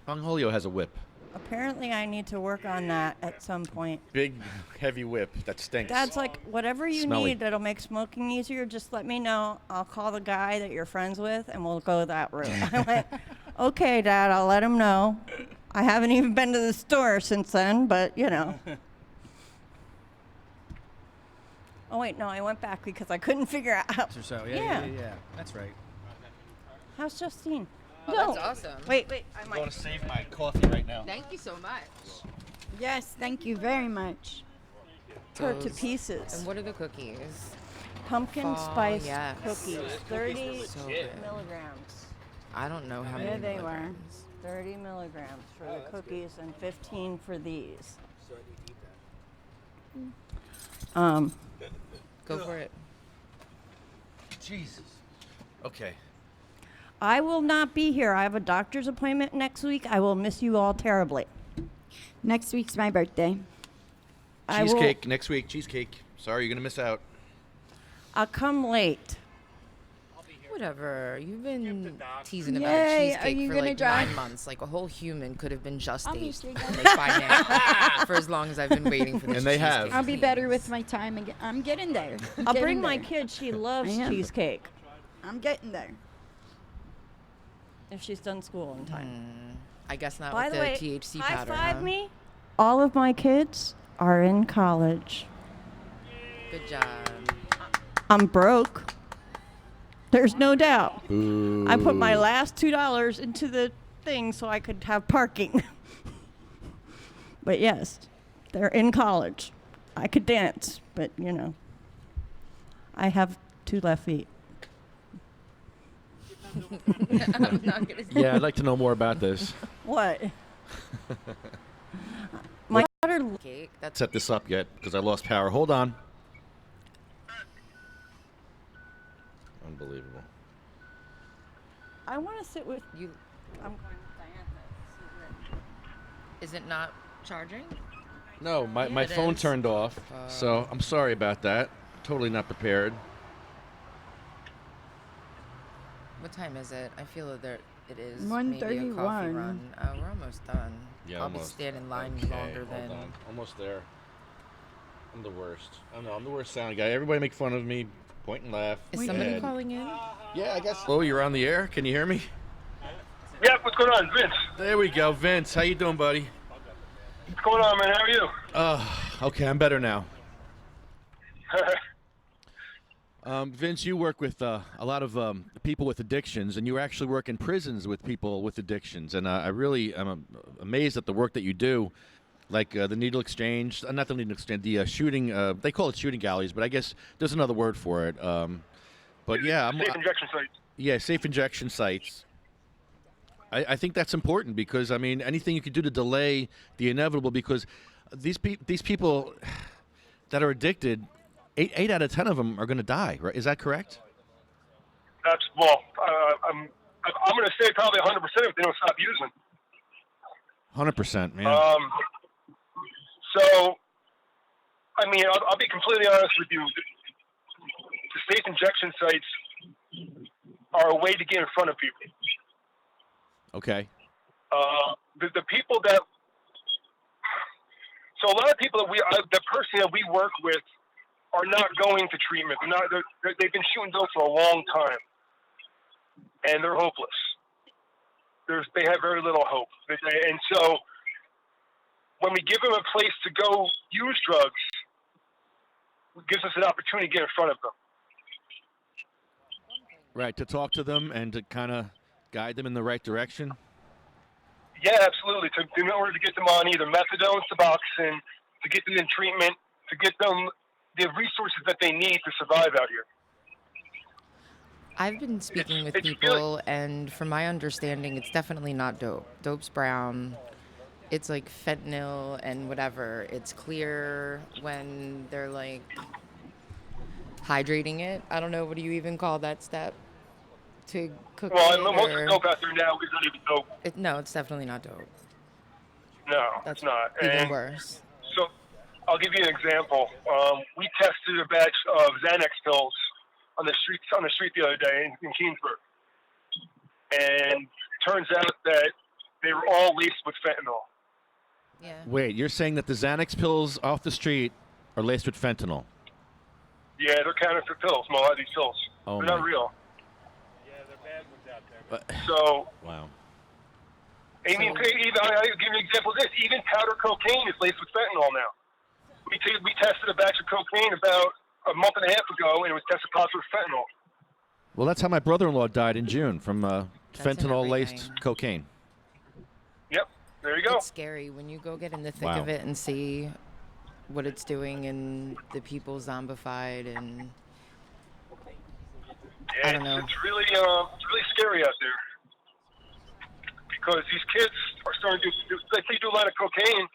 S2: Bongholio has a whip.
S9: Apparently, I need to work on that at some point.
S2: Big, heavy whip that stinks.
S9: Dad's like, whatever you
S2: Smelly.
S9: need that'll make smoking easier, just let me know. I'll call the guy that you're friends with, and we'll go that route. I went, okay, Dad, I'll let him know. I haven't even been to the store since then, but, you know. Oh, wait, no, I went back because I couldn't figure out.
S5: Or so.
S9: Yeah.
S5: Yeah. That's right.
S9: How's Justine?
S4: Oh,
S9: no.
S4: that's awesome.
S9: Wait, I
S2: I'm
S9: might.
S2: going to save my coffee right now.
S4: Thank you so much.
S3: Yes, thank you very much.
S9: Her to
S4: Those-
S9: pieces.
S4: And what are the cookies?
S9: Pumpkin
S4: Oh,
S9: spice
S4: yes.
S9: cookies, 30
S4: So good.
S9: milligrams.
S4: I don't know how
S3: There
S4: many.
S3: they were.
S4: milligrams.
S9: 30 milligrams for the cookies and 15 for these.
S4: Go for it.
S2: Jesus. Okay.
S9: I will not be here. I have a doctor's appointment next week. I will miss you all terribly.
S3: Next week's my birthday.
S9: I will-
S2: Cheesecake next week. Cheesecake. Sorry, you're gonna miss out.
S9: I'll come late.
S4: Whatever. You've been teasing about
S3: Yay, are
S4: cheesecake
S3: you
S4: for
S3: gonna
S4: like
S3: drive?
S4: 9 months. Like a whole human could have been just
S3: Obviously,
S4: ate
S3: guys.
S4: like by now. For as long as I've been waiting for this.
S2: And they have.
S4: cheesecake.
S3: I'll be better with my time again. I'm getting there.
S9: I'll bring my kid. She loves
S3: I am.
S9: cheesecake
S3: I'm getting there.
S9: if she's done school in time.
S4: I guess not
S9: By
S4: with
S9: the way,
S4: THC
S9: high
S4: powder.
S9: five
S4: huh?
S9: me. All of my kids are in college.
S4: Good job.
S9: I'm broke. There's no doubt.
S2: Boo.
S9: I put my last $2 into the thing so I could have parking. But yes, they're in college. I could dance, but you know, I have 2 left feet.
S4: I'm not gonna say
S2: Yeah, I'd like to know more about this.
S9: What? My daughter.
S4: cake. That's
S2: Set this up yet because I lost power. Hold on. Unbelievable.
S9: I want to sit with.
S4: you.
S9: I'm going with Diantha.
S4: Is it not charging?
S2: No, my
S4: Yeah, it
S2: phone
S4: is.
S2: turned off, so I'm sorry about that. Totally not prepared.
S4: What time is it? I feel that it is maybe a coffee
S3: 1:31.
S4: run. We're almost done.
S2: Yeah,
S4: I'll
S2: almost.
S4: be standing in line
S2: Okay,
S4: longer
S2: hold
S4: than.
S2: on. Almost there. I'm the worst. I know I'm the worst sound guy. Everybody make fun of me, point and laugh.
S4: Is
S2: Go
S4: somebody
S2: ahead.
S4: calling in?
S2: Yeah, I guess. Oh, you're on the air. Can you hear me?
S10: Yeah, what's going on, Vince?
S2: There we go, Vince. How you doing, buddy?
S10: What's going on, man? How are you?
S2: Okay, I'm better now. Vince, you work with a lot of people with addictions, and you actually work in prisons with people with addictions. And I really am amazed at the work that you do, like the needle exchange, not the needle exchange, the shooting. They call it shooting galleries, but I guess there's another word for it. But yeah,
S10: Safe injection sites.
S2: yeah, safe injection sites. I think that's important because, I mean, anything you can do to delay the inevitable, because these people that are addicted, 8 out of 10 of them are going to die, right? Is that correct?
S10: I'm going to say probably 100% if they don't stop using.
S2: 100%, man.
S10: So, I mean, I'll be completely honest with you. The safe injection sites are a way to get in front of people.
S2: Okay.
S10: The people that, so a lot of people that the person that we work with are not going to treatment. They've been shooting dope for a long time, and they're hopeless. They have very little hope, and so when we give them a place to go use drugs, it gives us an opportunity to get in front of them.
S2: Right, to talk to them and to kind of guide them in the right direction.
S10: Yeah, absolutely. In order to get them on either methadone, Suboxone, to get them in treatment, to get them the resources that they need to survive out here.
S4: I've been speaking with
S10: It's
S4: people, and from my understanding, it's definitely not dope. Dope's brown. It's like fentanyl and whatever. It's clear when they're like hydrating it. I don't know. What do you even call that step? To cook it?
S10: Most of the dope out there now is not even dope.
S4: No, it's definitely not dope.
S10: No,
S4: That's
S10: it's not.
S4: even
S10: And
S4: worse.
S10: so I'll give you an example. We tested a batch of Xanax pills on the street the other day in Keensburg, and turns out that they were all laced with fentanyl.
S4: Yeah.
S2: Wait, you're saying that the Xanax pills off the street are laced with fentanyl?
S10: Yeah, they're counterfeit pills. A lot of these pills,
S2: Oh,
S10: they're not real.
S6: Yeah, they're bad ones out there.
S10: So,
S2: wow.
S10: I'll give you an example of this. Even powder cocaine is laced with fentanyl now. We tested a batch of cocaine about a month and a half ago, and it was tested positive for fentanyl.
S2: Well, that's how my brother-in-law died in June from fentanyl-laced
S4: everything.
S2: cocaine.
S10: Yep, there you go.
S4: It's scary when you go get in the thick
S2: Wow.
S4: of it and see what it's doing and the people zombified and
S10: Yeah,
S4: I don't know.
S10: It's really scary out there because these kids are starting to do. Like they do a lot of cocaine.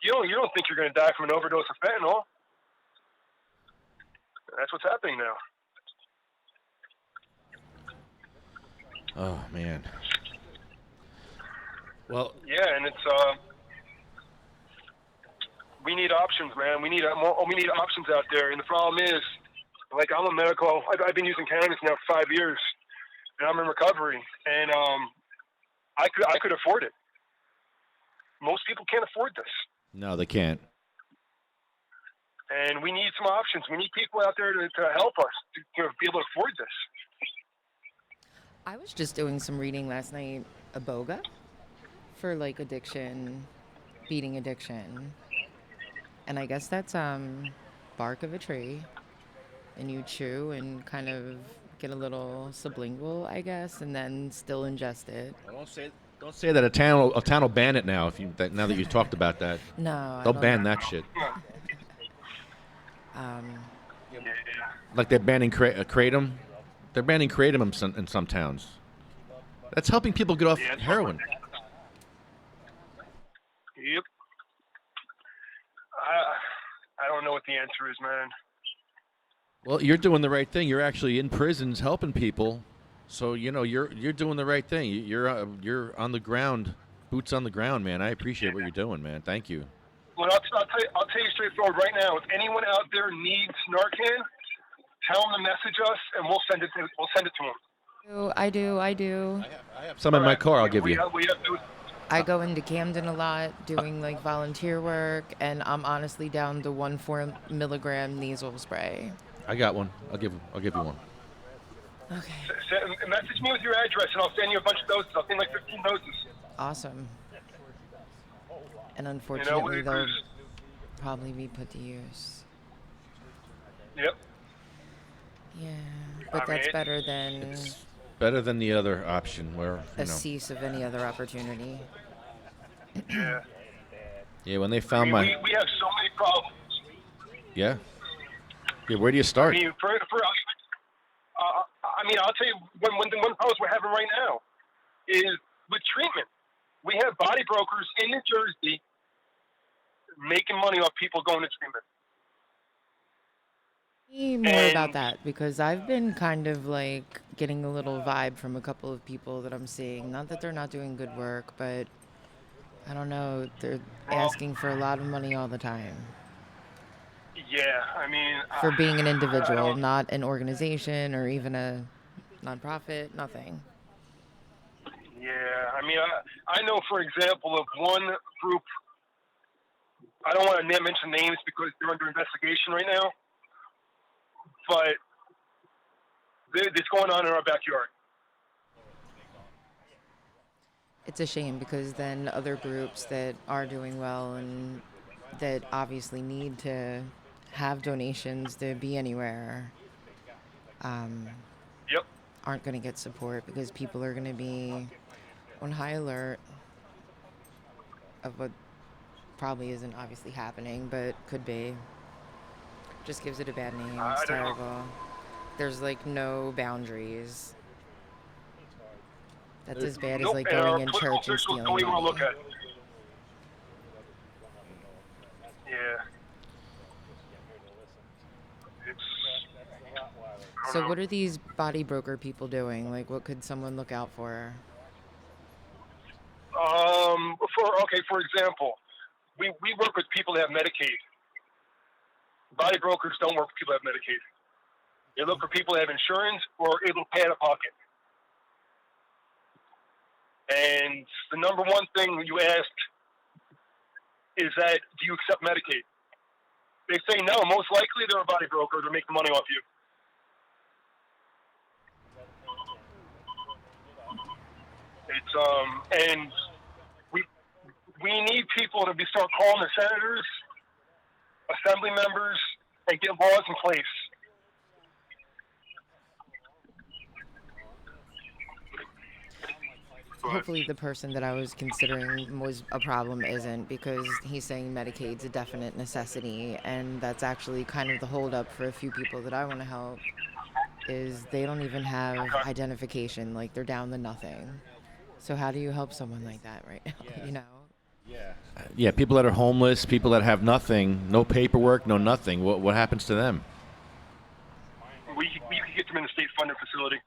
S10: You don't think you're going to die from an overdose of fentanyl. That's what's happening now.
S2: Oh man. Well,
S10: Yeah, and it's we need options, man. We need options out there. And the problem is, like I'm a medical. I've been using cannabis now for 5 years, and I'm in recovery. And I could afford it. Most people can't afford this.
S2: no, they can't.
S10: And we need some options. We need people out there to help us to be able to afford this.
S4: I was just doing some reading last night, iboga, for like addiction, beating addiction. And I guess that's bark of a tree, and you chew and kind of get a little sublingual, I guess, and then still ingest it.
S2: Don't say that a town will ban it now. Now that you talked about that,
S4: No, I
S2: they'll
S4: don't
S2: ban
S4: know.
S2: that shit. Like they're banning kratom. They're banning kratom in some towns. That's helping people get off heroin.
S10: Yep. I don't know what the answer is, man.
S2: Well, you're doing the right thing. You're actually in prisons helping people, so you're doing the right thing. You're on the ground, boots on the ground, man. I appreciate what you're doing, man. Thank you.
S10: Well, I'll tell you straightforward right now. If anyone out there needs Narcan, tell them to message us, and we'll send it to them.
S4: I do.
S2: I have some in my car. I'll give you.
S4: I go into Camden a lot doing like volunteer work, and I'm honestly down to 1 4 milligram nasal spray.
S2: I got one. I'll give you one.
S4: Okay.
S10: Message me with your address, and I'll send you a bunch of doses. I'll send like 15 doses.
S4: Awesome. And unfortunately, they'll probably be put to use.
S10: Yep.
S4: Yeah, but that's better than
S2: Better than the other option where
S4: a cease of any other opportunity.
S10: Yeah.
S2: Yeah, when they found my.
S10: We have so many problems.
S2: Yeah. Yeah. Where do you start?
S10: I mean, I'll tell you one problem we're having right now is with treatment. We have body brokers in New Jersey making money off people going to treatment.
S4: More about that, because I've been kind of like getting a little vibe from a couple of people that I'm seeing. Not that they're not doing good work, but I don't know. They're asking for a lot of money all the time.
S10: Yeah, I mean,
S4: for being an individual, not an organization or even a nonprofit, nothing.
S10: Yeah, I mean, I know, for example, of one group. I don't want to mention names because they're under investigation right now. But it's going on in our backyard.
S4: It's a shame because then other groups that are doing well and that obviously need to have donations to be anywhere
S10: Yep.
S4: aren't going to get support because people are going to be on high alert of what probably isn't obviously happening, but could be. Just gives it a bad name. It's terrible. There's like no boundaries. That's as bad as like going in church and stealing money.
S10: Don't even look at it. Yeah.
S4: So what are these body broker people doing? Like, what could someone look out for?
S10: For example, we work with people that have Medicaid. Body brokers don't work with people that have Medicaid. They look for people that have insurance or able to pay out of pocket. And the number one thing you ask is that, do you accept Medicaid? They say no. Most likely they're a body broker. They're making money off you. And we need people to start calling the senators, assembly members, and get laws in place.
S4: Hopefully the person that I was considering was a problem isn't, because he's saying Medicaid's a definite necessity, and that's actually kind of the holdup for a few people that I want to help, is they don't even have identification, like they're down to nothing. So how do you help someone like that right now, you know?
S2: Yeah, people that are homeless, people that have nothing, no paperwork, no nothing. What happens to them?
S10: We can get them in a state-funded facility.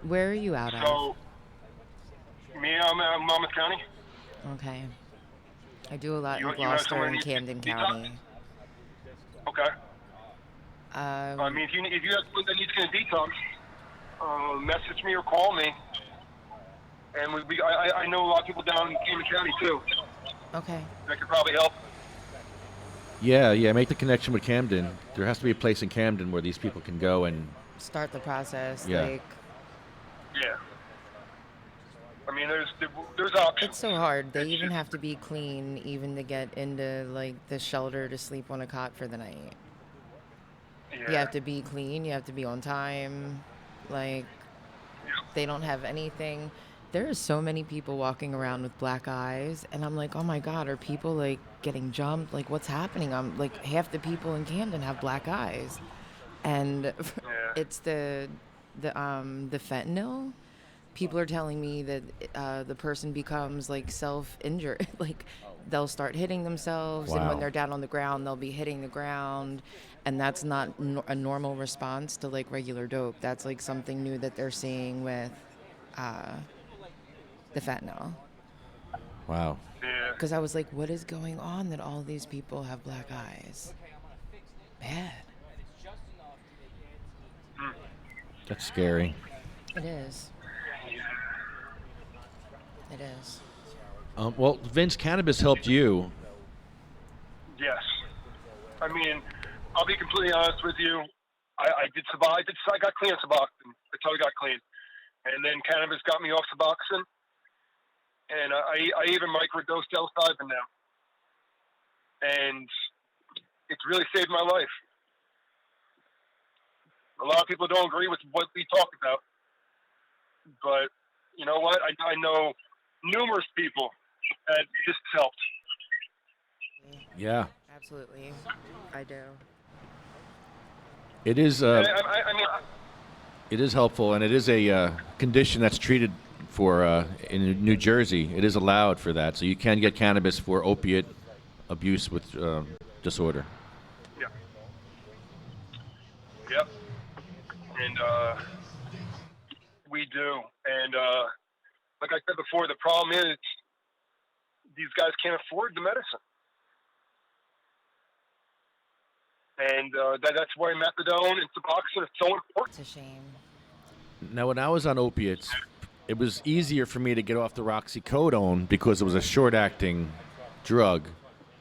S4: Where are you out of?
S10: So, I'm in Monmouth County.
S4: Okay. I do a lot in Gloucester and Camden County.
S10: Okay. I mean, if you have someone that needs to get a detox, message me or call me. And I know a lot of people down in Camden County too.
S4: Okay.
S10: That could probably help.
S2: Yeah, make the connection with Camden. There has to be a place in Camden where these people can go and
S4: start the process.
S2: Yeah.
S10: Yeah. I mean, there's options.
S4: It's so hard. They even have to be clean, even to get into like the shelter to sleep on a cot for the night.
S10: Yeah.
S4: You have to be clean. You have to be on time. Like, they don't have anything. There are so many people walking around with black eyes, and I'm like, oh my God, are people like getting jumped? Like, what's happening? I'm like, half the people in Camden have black eyes, and it's the fentanyl. People are telling me that the person becomes like self-injured, like they'll start hitting themselves, and when they're down on the ground, they'll be hitting the ground, and that's not a normal response to like regular dope. That's like something new that they're seeing with the fentanyl.
S2: Wow.
S4: Because I was like, what is going on that all these people have black eyes? Bad.
S2: That's scary.
S4: It is. It is.
S2: Well, Vince, cannabis helped you.
S10: Yes. I mean, I'll be completely honest with you. I got clean on Suboxone. That's how I got clean. And then cannabis got me off Suboxone. And I even microdosed psilocybin now. And it's really saved my life. A lot of people don't agree with what we talk about. But you know what? I know numerous people that this helped.
S2: Yeah.
S4: Absolutely. I do.
S2: It is.
S10: I
S2: It is helpful, and it is a condition that's treated for in New Jersey. It is allowed for that, so you can get cannabis for opiate abuse with disorder.
S10: Yeah. Yep. And we do. And like I said before, the problem is these guys can't afford the medicine. And that's why methadone and Suboxone is so important.
S4: It's a shame.
S2: Now, when I was on opiates, it was easier for me to get off the roxicodone because it was a short-acting drug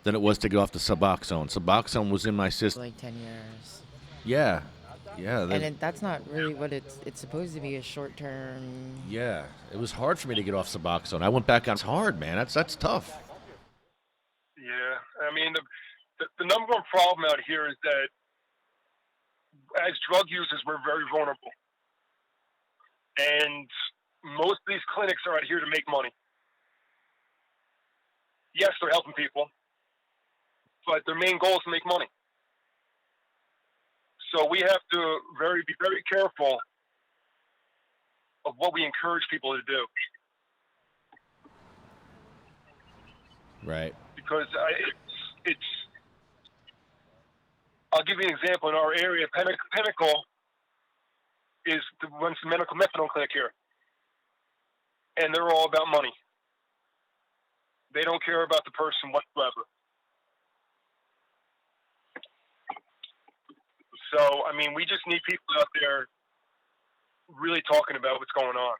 S2: than it was to get off the Suboxone. Suboxone was in my system.
S4: Like 10 years.
S2: Yeah.
S4: And that's not really what it's supposed to be, a short-term.
S2: Yeah, it was hard for me to get off Suboxone. I went back on. It's hard, man. That's tough.
S10: Yeah, I mean, the number one problem out here is that as drug users, we're very vulnerable. And most of these clinics are out here to make money. Yes, they're helping people, but their main goal is to make money. So we have to be very careful of what we encourage people to do.
S2: Right.
S10: Because I'll give you an example. In our area, Pinnacle runs the medical methadone clinic here, and they're all about money. They don't care about the person whatsoever. So, I mean, we just need people out there really talking about what's going on.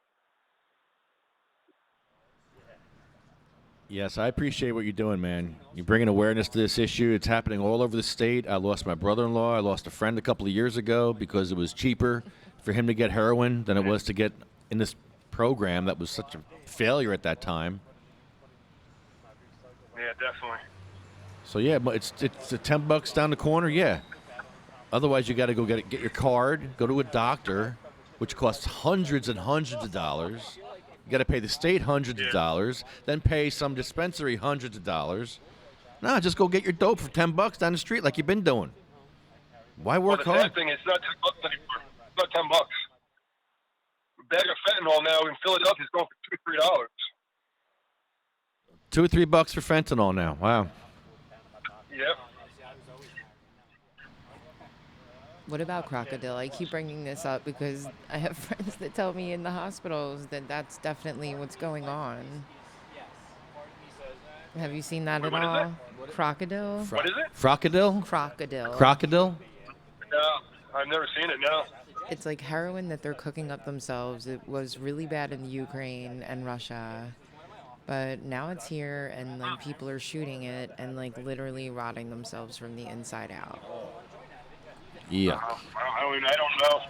S2: Yes, I appreciate what you're doing, man. You're bringing awareness to this issue. It's happening all over the state. I lost my brother-in-law. I lost a friend a couple of years ago because it was cheaper for him to get heroin than it was to get in this program that was such a failure at that time.
S10: Yeah, definitely.
S2: So, yeah, but it's $10 down the corner, yeah. Otherwise, you got to go get your card, go to a doctor, which costs hundreds and hundreds of dollars. You got to pay the state hundreds of dollars, then pay some dispensary hundreds of dollars. No, just go get your dope for $10 down the street like you've been doing. Why work
S10: well, the
S2: hard?
S10: sad thing is, it's not $10 anymore. It's not $10. A bag of fentanyl now in Philadelphia is going for $2 or $3.
S2: $2 or $3 for fentanyl now. Wow.
S10: Yep.
S4: What about crocodile? I keep bringing this up because I have friends that tell me in the hospitals that that's definitely what's going on. Have you seen that at all? Crocodile?
S10: What is it?
S2: Crocodile?
S4: Crocodile.
S2: Crocodile?
S10: No, I've never seen it, no.
S4: It's like heroin that they're cooking up themselves. It was really bad in the Ukraine and Russia. But now it's here and like people are shooting it and like literally rotting themselves from the inside out.
S2: Yeah.
S10: I don't know.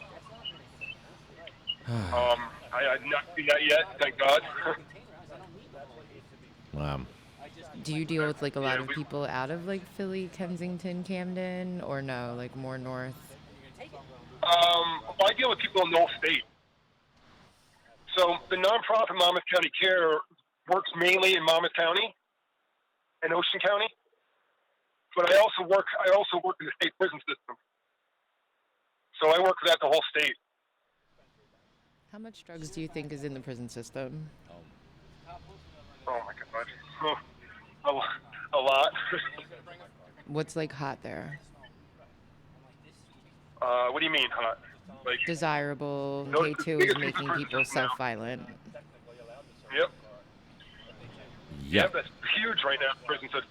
S10: I've not seen that yet, thank God.
S2: Wow.
S4: Do you deal with like a lot of people out of like Philly, Kensington, Camden, or no, like more north?
S10: I deal with people in the whole state. So the nonprofit Monmouth County Care works mainly in Monmouth County and Ocean County, but I also work in the state prison system. So I work throughout the whole state.
S4: How much drugs do you think is in the prison system?
S10: Oh my God, a lot.
S4: What's like hot there?
S10: What do you mean hot? Like
S4: desirable.
S10: No,
S4: K2 is making people self-violent.
S10: Yep.
S2: Yep.
S10: That's huge right now, prison system.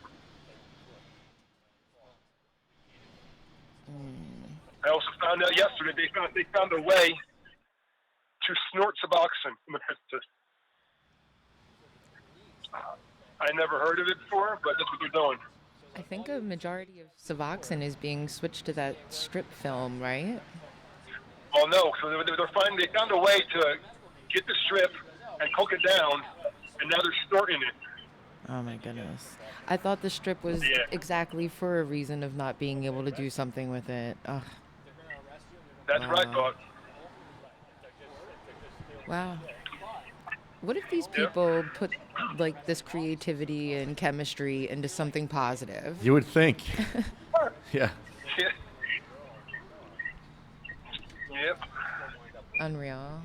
S10: I also found out yesterday they found a way to snort Suboxone in the prison system. I never heard of it before, but that's what they're doing.
S4: I think a majority of Suboxone is being switched to that strip film, right?
S10: Well, no. So they found a way to get the strip and cook it down, and now they're snorting it.
S4: Oh my goodness. I thought the strip was exactly for a reason of not being able to do something with it. Ugh.
S10: That's what I thought.
S4: Wow. What if these people put like this creativity and chemistry into something positive?
S2: You would think. Yeah.
S10: Yep.
S4: Unreal.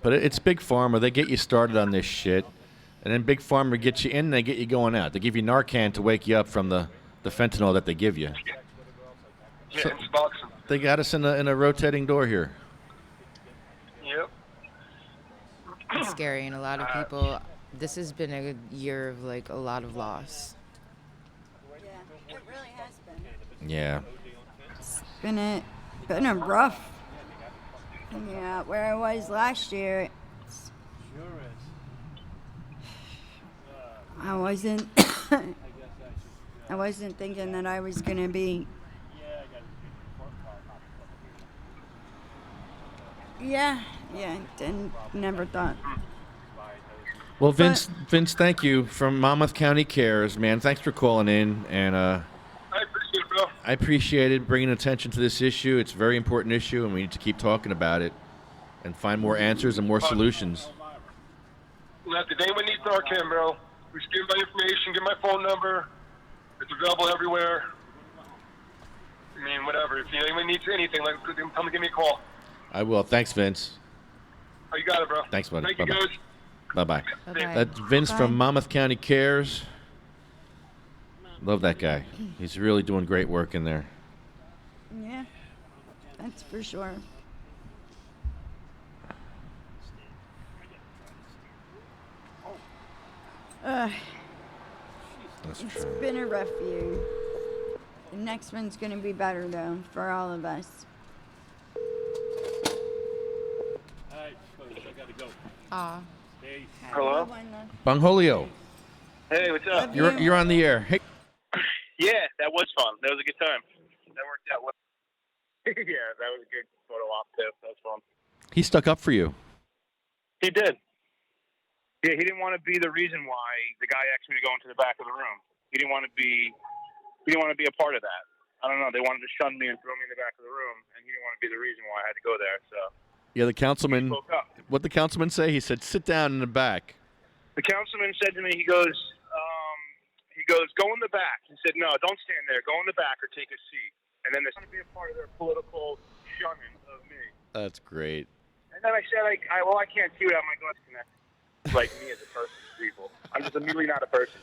S2: But it's Big Pharma. They get you started on this shit. And then Big Pharma gets you in and they get you going out. They give you Narcan to wake you up from the fentanyl that they give you.
S10: Yeah,
S2: So
S10: it's Suboxone.
S2: they got us in a rotating door here.
S10: Yep.
S4: It's scary, and a lot of people, this has been a year of like a lot of loss.
S3: Yeah, it really has been.
S2: Yeah.
S3: It's been a rough. Yeah, where I was last year, I wasn't thinking that I was gonna be. Yeah, never thought.
S2: Well, Vince, thank you from Monmouth County Cares, man. Thanks for calling in, and
S10: I appreciate it, bro.
S2: I appreciated bringing attention to this issue. It's a very important issue, and we need to keep talking about it and find more answers and more solutions.
S10: Now, if anyone needs Narcan, bro, Just give my information, give my phone number. It's available everywhere. I mean, whatever. If anyone needs anything, come and give me a call.
S2: I will. Thanks, Vince.
S10: Oh, you got it, bro.
S2: Thanks, buddy.
S10: Thank you, guys.
S2: Bye-bye.
S4: Bye-bye.
S2: That's Vince from Monmouth County Cares. Love that guy. He's really doing great work in there.
S3: Yeah, that's for sure.
S2: That's
S3: It's
S2: true.
S3: been a rough year. The next one's gonna be better though for all of us.
S6: All right, folks, I gotta go.
S4: Aw.
S6: Hey.
S10: Hello?
S2: Bongholio,
S10: Hey, what's up?
S2: you're on the air. Hey,
S10: Yeah, that was fun. That was a good time. That worked out well. Yeah, that was a good photo op too. That was fun.
S2: he stuck up for you.
S10: He did. Yeah, he didn't want to be the reason why the guy asked me to go into the back of the room. He didn't want to be a part of that. I don't know. They wanted to shun me and throw me in the back of the room, and he didn't want to be the reason why I had to go there. So
S2: Yeah, the councilman.
S10: he spoke up.
S2: What the councilman say? He said, "Sit down in the back."
S10: The councilman said to me, he goes, go in the back. He said, no, don't stand there. Go in the back or take a seat. And then there's going to be a part of their political shunning of me.
S2: That's great.
S10: And then I said, I can't see without my glass connected. Like me as a person, people. I'm just immediately not a person.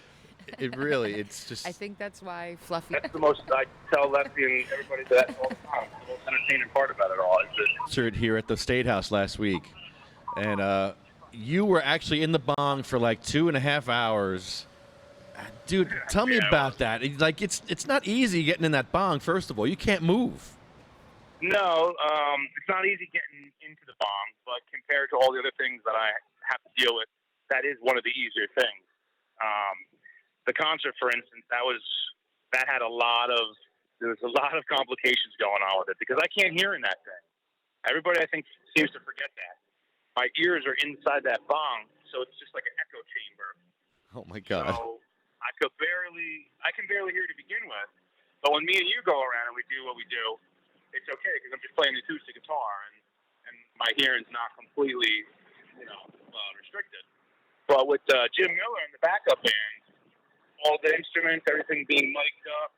S2: It's just.
S4: I think that's why Fluffy.
S10: That's the most, I tell Lefty and everybody that all the time. The most entertaining part about it all is that
S2: Concert here at the State House last week, and you were actually in the bong for like 2.5 hours. Dude, tell me about that. It's not easy getting in that bong. First of all, you can't move.
S10: No, it's not easy getting into the bong, but compared to all the other things that I have to deal with, that is one of the easier things. The concert, for instance, there was a lot of complications going on with it because I can't hear in that thing. Everybody, I think, seems to forget that. My ears are inside that bong, so it's just like an echo chamber.
S2: Oh my God.
S10: So I can barely hear to begin with. But when me and you go around and we do what we do, it's okay because I'm just playing the acoustic guitar and my hearing's not completely, restricted. But with Jim Miller and the backup band, all the instruments, everything being mic'd up,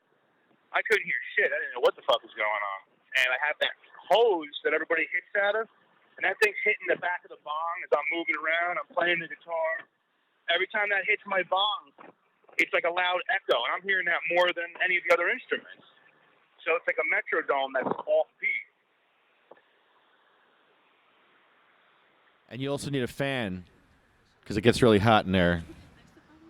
S10: I couldn't hear shit. I didn't know what the fuck was going on. And I have that hose that everybody hits at us, and that thing's hitting the back of the bong as I'm moving around. I'm playing the guitar. Every time that hits my bong, it's like a loud echo, and I'm hearing that more than any of the other instruments. So it's like a metrodome that's off beat.
S2: And you also need a fan because it gets really hot in there.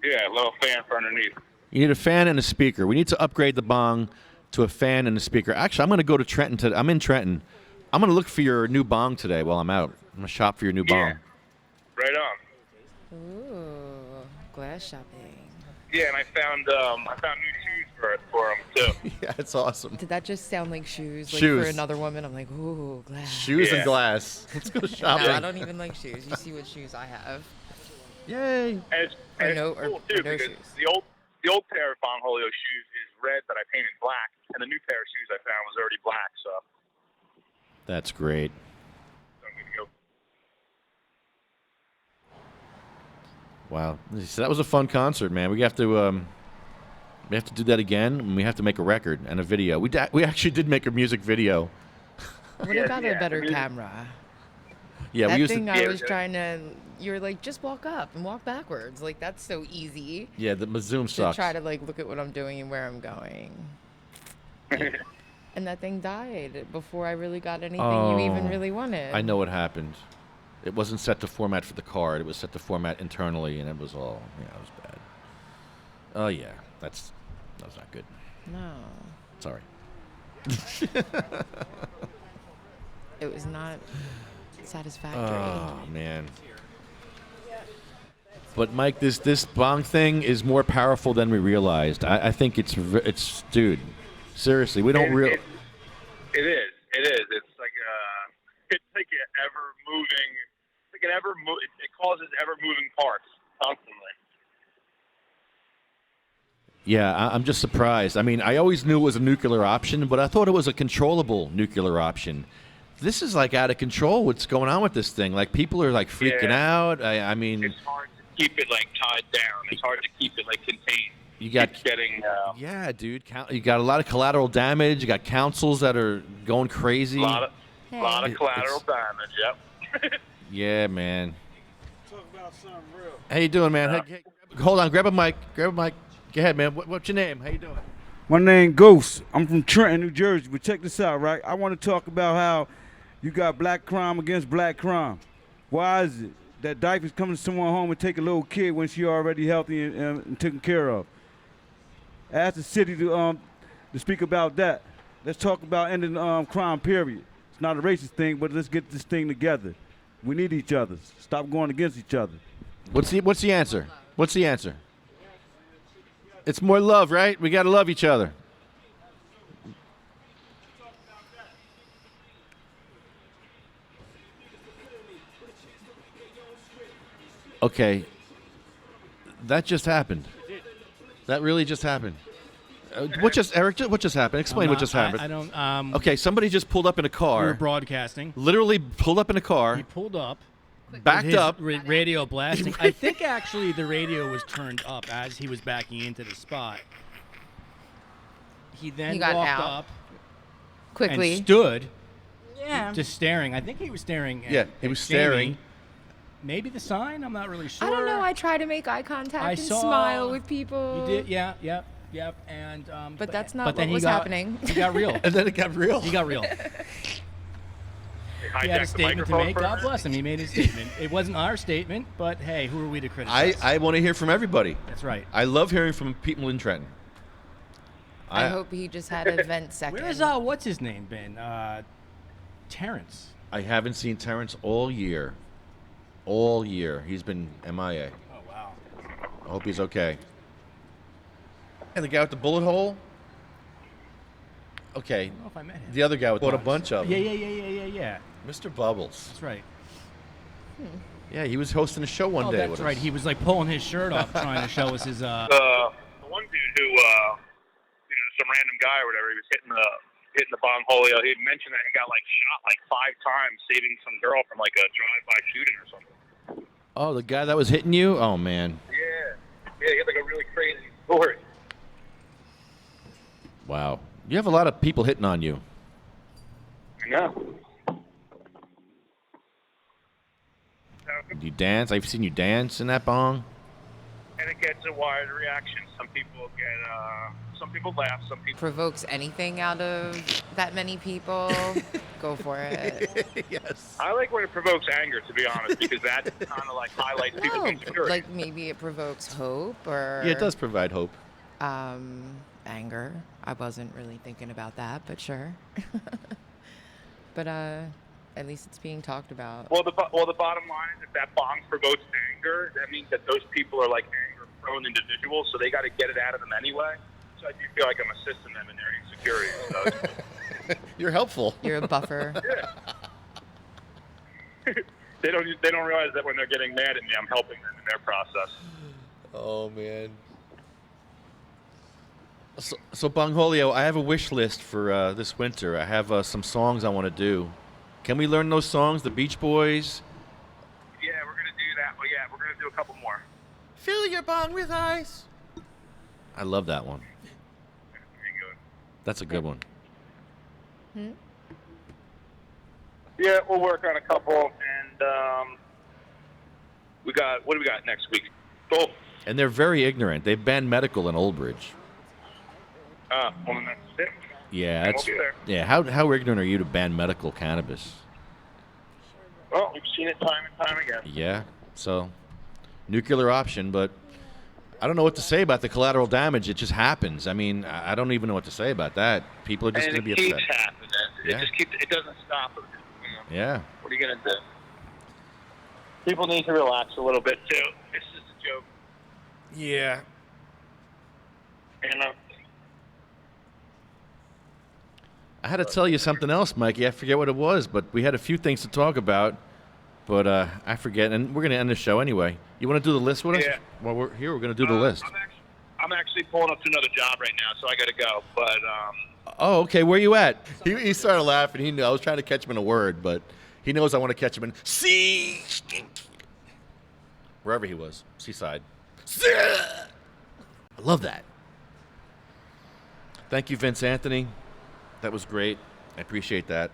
S10: Yeah, a little fan for underneath.
S2: You need a fan and a speaker. We need to upgrade the bong to a fan and a speaker. Actually, I'm going to go to Trenton today. I'm in Trenton. I'm going to look for your new bong today while I'm out. I'm going to shop for your new bong.
S10: Right on.
S4: Ooh, glass shopping.
S10: Yeah, and I found new shoes for him too.
S2: Yeah, it's awesome.
S4: Did that just sound like shoes? Like
S2: Shoes.
S4: for another woman? I'm like, ooh, glass.
S2: Shoes and glass. Let's go shopping.
S4: No, I don't even like shoes. You see what shoes I have.
S2: Yay.
S10: And it's cool too because
S4: shoes.
S10: the old pair of Bongholio shoes is red that I painted black, and the new pair of shoes I found was already black. So
S2: That's great.
S10: I'm good to go.
S2: Wow. So that was a fun concert, man. We have to do that again, and we have to make a record and a video. We actually did make a music video.
S4: What about a better camera?
S2: Yeah,
S4: that
S2: we used
S4: thing
S2: to.
S4: I was trying to. You're like, just walk up and walk backwards. Like that's so easy.
S2: Yeah, the Zoom
S4: To
S2: sucks.
S4: try to like look at what I'm doing and where I'm going. And that thing died before I really got anything you even really wanted.
S2: I know what happened. It wasn't set to format for the card. It was set to format internally, and it was all, it was bad. Oh, yeah. That was not good.
S4: No.
S2: Sorry.
S4: It was not satisfactory.
S2: Oh, man. But, Mike, this bong thing is more powerful than we realized. I think it's dude, seriously, we don't real.
S10: It is. It's like an ever moving. It causes ever moving parts constantly.
S2: Yeah, I'm just surprised. I mean, I always knew it was a nuclear option, but I thought it was a controllable nuclear option. This is like out of control. What's going on with this thing? Like people are like freaking out. I mean,
S10: it's hard to
S11: keep it like tied down. It's hard to keep it like contained.
S2: You got
S11: It's getting
S2: yeah, dude. You got a lot of collateral damage. You got councils that are going crazy.
S11: a lot of
S2: It-
S11: collateral
S2: it's-
S11: damage. Yep.
S2: Yeah, man.
S12: Talk about something real.
S2: How you doing, man? Hey, hold on. Grab a mic. Go ahead, man. What's your name? How you doing?
S12: My name Ghost. I'm from Trenton, New Jersey. But check this out, right? I want to talk about how you got black crime against black crime. Why is it that diapers coming to someone home and take a little kid when she already healthy and taken care of? Ask the city to speak about that. Let's talk about ending crime, period. It's not a racist thing, but let's get this thing together. We need each other. Stop going against each other.
S2: What's the answer? What's the answer? It's more love, right? We got to love each other. Okay. That just happened. That really just happened. What just happened? Explain what just happened.
S5: I don't.
S2: Okay, somebody just pulled up in a car.
S5: We were broadcasting.
S2: Literally pulled up in a car.
S5: He pulled up.
S2: Backed
S5: with his
S2: up.
S5: Radio blasting. I think actually the radio was turned up as he was backing into the spot. He then
S4: got
S5: walked
S4: out
S5: up
S4: quickly.
S5: and stood,
S3: Yeah.
S5: just staring. I think he was staring.
S2: Yeah,
S5: at
S2: he was
S5: Jamie.
S2: staring.
S5: Maybe the sign. I'm not really sure.
S4: I don't know. I try to make eye contact
S5: I
S4: and
S5: saw-
S4: smile with people.
S5: You did. Yeah. Yep. Yep. And
S4: But that's not
S5: but then
S4: what was happening.
S5: He got real.
S2: And then it got real.
S5: He got real.
S11: Hijack
S5: He had a
S11: the
S5: statement to
S11: microphone
S5: make.
S11: for a
S5: God
S11: minute.
S5: bless him. He made his statement. It wasn't our statement, but hey, who are we to criticize?
S2: I want to hear from everybody.
S5: That's right.
S2: I love hearing from people in Trenton.
S4: I hope he just had a vent second.
S5: Where's what's his name been? Terrence.
S2: I haven't seen Terrence all year. All year. He's been MIA.
S5: Oh wow.
S2: I hope he's okay. And the guy with the bullet hole? Okay.
S5: I don't know if I met him.
S2: The other guy with a bunch of them.
S5: Yeah.
S2: Mr. Bubbles.
S5: That's right.
S2: Yeah, he was hosting a show one
S5: Oh,
S2: day
S5: that's
S2: with
S5: right.
S2: us.
S5: He was like pulling his shirt off, trying to show us his.
S11: The one dude who, some random guy or whatever, he was hitting the Bongholio. He had mentioned that he got like shot like 5 times, saving some girl from like a drive-by shooting or something.
S2: Oh, the guy that was hitting you? Oh, man.
S11: Yeah, he had like a really crazy story.
S2: Wow. You have a lot of people hitting on you.
S11: I know.
S2: You dance? I've seen you dance in that bong.
S11: And it gets a wide reaction. Some people laugh. Some people.
S4: Provokes anything out of that many people, go for it.
S2: Yes.
S11: I like when it provokes anger, to be honest, because that kind of like highlights people's
S4: No,
S11: insecurity.
S4: like maybe it provokes hope or
S2: Yeah, it does provide hope.
S4: anger. I wasn't really thinking about that, but sure. But at least it's being talked about.
S11: Well, the bottom line is if that bong provokes anger, that means that those people are like anger-prone individuals, so they got to get it out of them anyway. So I do feel like I'm assisting them in their insecurities. So.
S2: You're helpful.
S4: You're a buffer.
S11: Yeah. They don't realize that when they're getting mad at me, I'm helping them in their process.
S2: Oh, man. So Bongholio, I have a wish list for this winter. I have some songs I want to do. Can we learn those songs? The Beach Boys?
S11: Yeah, we're going to do that. Well, yeah, we're going to do a couple more.
S2: Fill your bong with ice. I love that one. That's a good one.
S11: Yeah, we'll work on a couple, and what do we got next week? Oh,
S2: And they're very ignorant. They've banned medical in Old Bridge.
S11: well, then that's it.
S2: Yeah,
S11: And
S2: that's
S11: we'll be there.
S2: yeah. How ignorant are you to ban medical cannabis?
S11: Well, we've seen it time and time again.
S2: Yeah. So, nuclear option, but I don't know what to say about the collateral damage. It just happens. I mean, I don't even know what to say about that. People are just
S11: And
S2: going to
S11: it
S2: be
S11: keeps
S2: upset.
S11: happening.
S2: Yeah.
S11: It doesn't stop. You know?
S2: Yeah.
S11: What are you going to do? People need to relax a little bit, too. It's just a joke.
S2: Yeah.
S11: You know?
S2: I had to tell you something else, Mikey. I forget what it was, but we had a few things to talk about, but I forget, and we're going to end the show anyway. You want to do the list with us?
S11: Yeah.
S2: Well, we're here. We're going to do the list.
S11: I'm actually pulling up to another job right now, so I got to go. But
S2: Oh, okay. Where you at? He started laughing. He knew I was trying to catch him in a word, but he knows I want to catch him in. See. wherever he was, Seaside. I love that. Thank you, Vince Anthony. That was great. I appreciate that.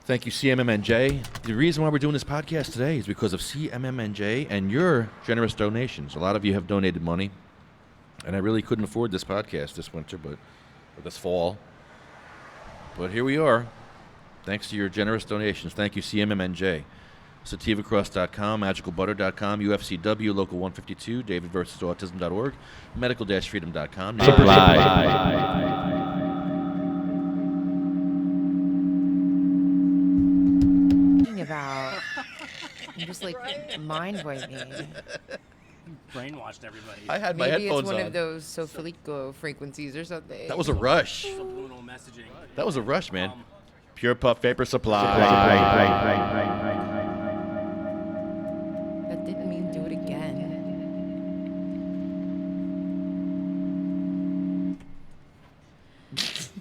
S2: Thank you, CMMNJ. The reason why we're doing this podcast today is because of CMMNJ and your generous donations. A lot of you have donated money, and I really couldn't afford this podcast this winter, or this fall. But here we are. Thanks to your generous donations. Thank you, CMMNJ. SativaCross.com, MagicalButter.com, UFCW, Local 152, DavidVersusAutism.org, Medical-Freedom.com. Supply.
S4: About I'm just like mind wiping.
S5: Brainwashed everybody.
S2: I had my
S4: Maybe
S2: headphones
S4: it's one
S2: on.
S4: of those Sofilico frequencies or something.
S2: That was a rush.
S5: Subliminal messaging.
S2: That was a rush, man. Pure Puff Vapor Supply.
S4: That didn't mean do it again.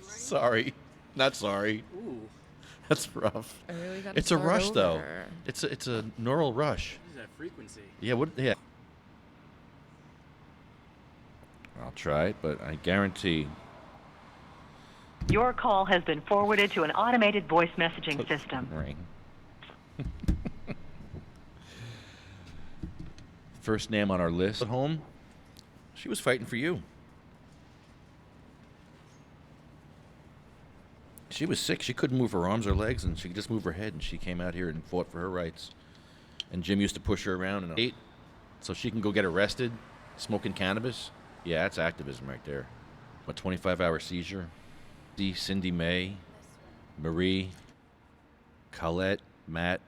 S2: Sorry. Not sorry.
S5: Ooh.
S2: That's rough.
S4: I really gotta
S2: It's a
S4: start
S2: rush,
S4: over.
S2: though. It's a neural rush.
S5: What is that frequency?
S2: Yeah, yeah. I'll try it, but I guarantee.
S13: Your call has been forwarded to an automated voice messaging system.
S2: Ring. First name on our list at home. She was fighting for you. She was sick. She couldn't move her arms or legs, and she could just move her head, and she came out here and fought for her rights. And Jim used to push her around and ate so she can go get arrested smoking cannabis. Yeah, that's activism right there. A 25-hour seizure. Cindy May, Marie, Colette, Matt,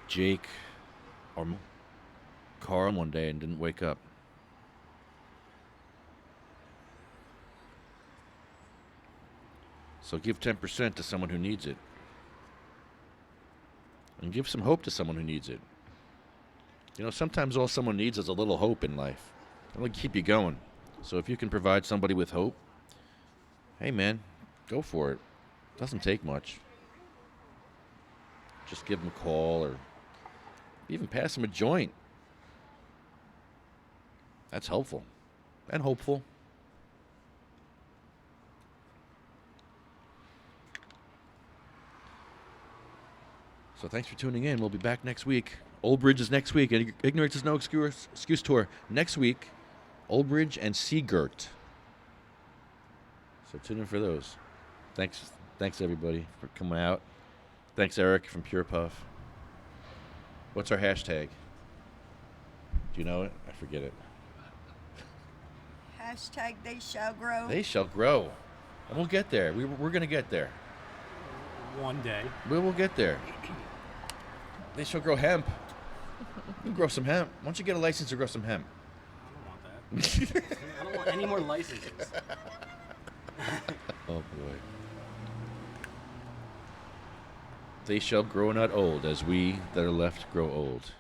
S2: Jake, or Carl one day and didn't wake up. So give 10% to someone who needs it. And give some hope to someone who needs it. You know, sometimes all someone needs is a little hope in life. It'll keep you going. So if you can provide somebody with hope, hey man, go for it. Doesn't take much. Just give them a call or even pass them a joint. That's helpful and hopeful. So thanks for tuning in. We'll be back next week. Old Bridge is next week. And Ignorance is no excuse tour next week. Old Bridge and Seagirt. So tune in for those. Thanks everybody for coming out. Thanks Eric from Pure Puff. What's our hashtag? Do you know it? I forget it.
S3: Hashtag they shall grow.
S2: They shall grow. And we'll get there. We're going to get there.
S5: One day.
S2: We will get there. They shall grow hemp. You can grow some hemp. Why don't you get a license to grow some hemp?
S5: I don't want that. I don't want any more licenses.
S2: Oh boy. They shall grow not old, as we that are left grow old.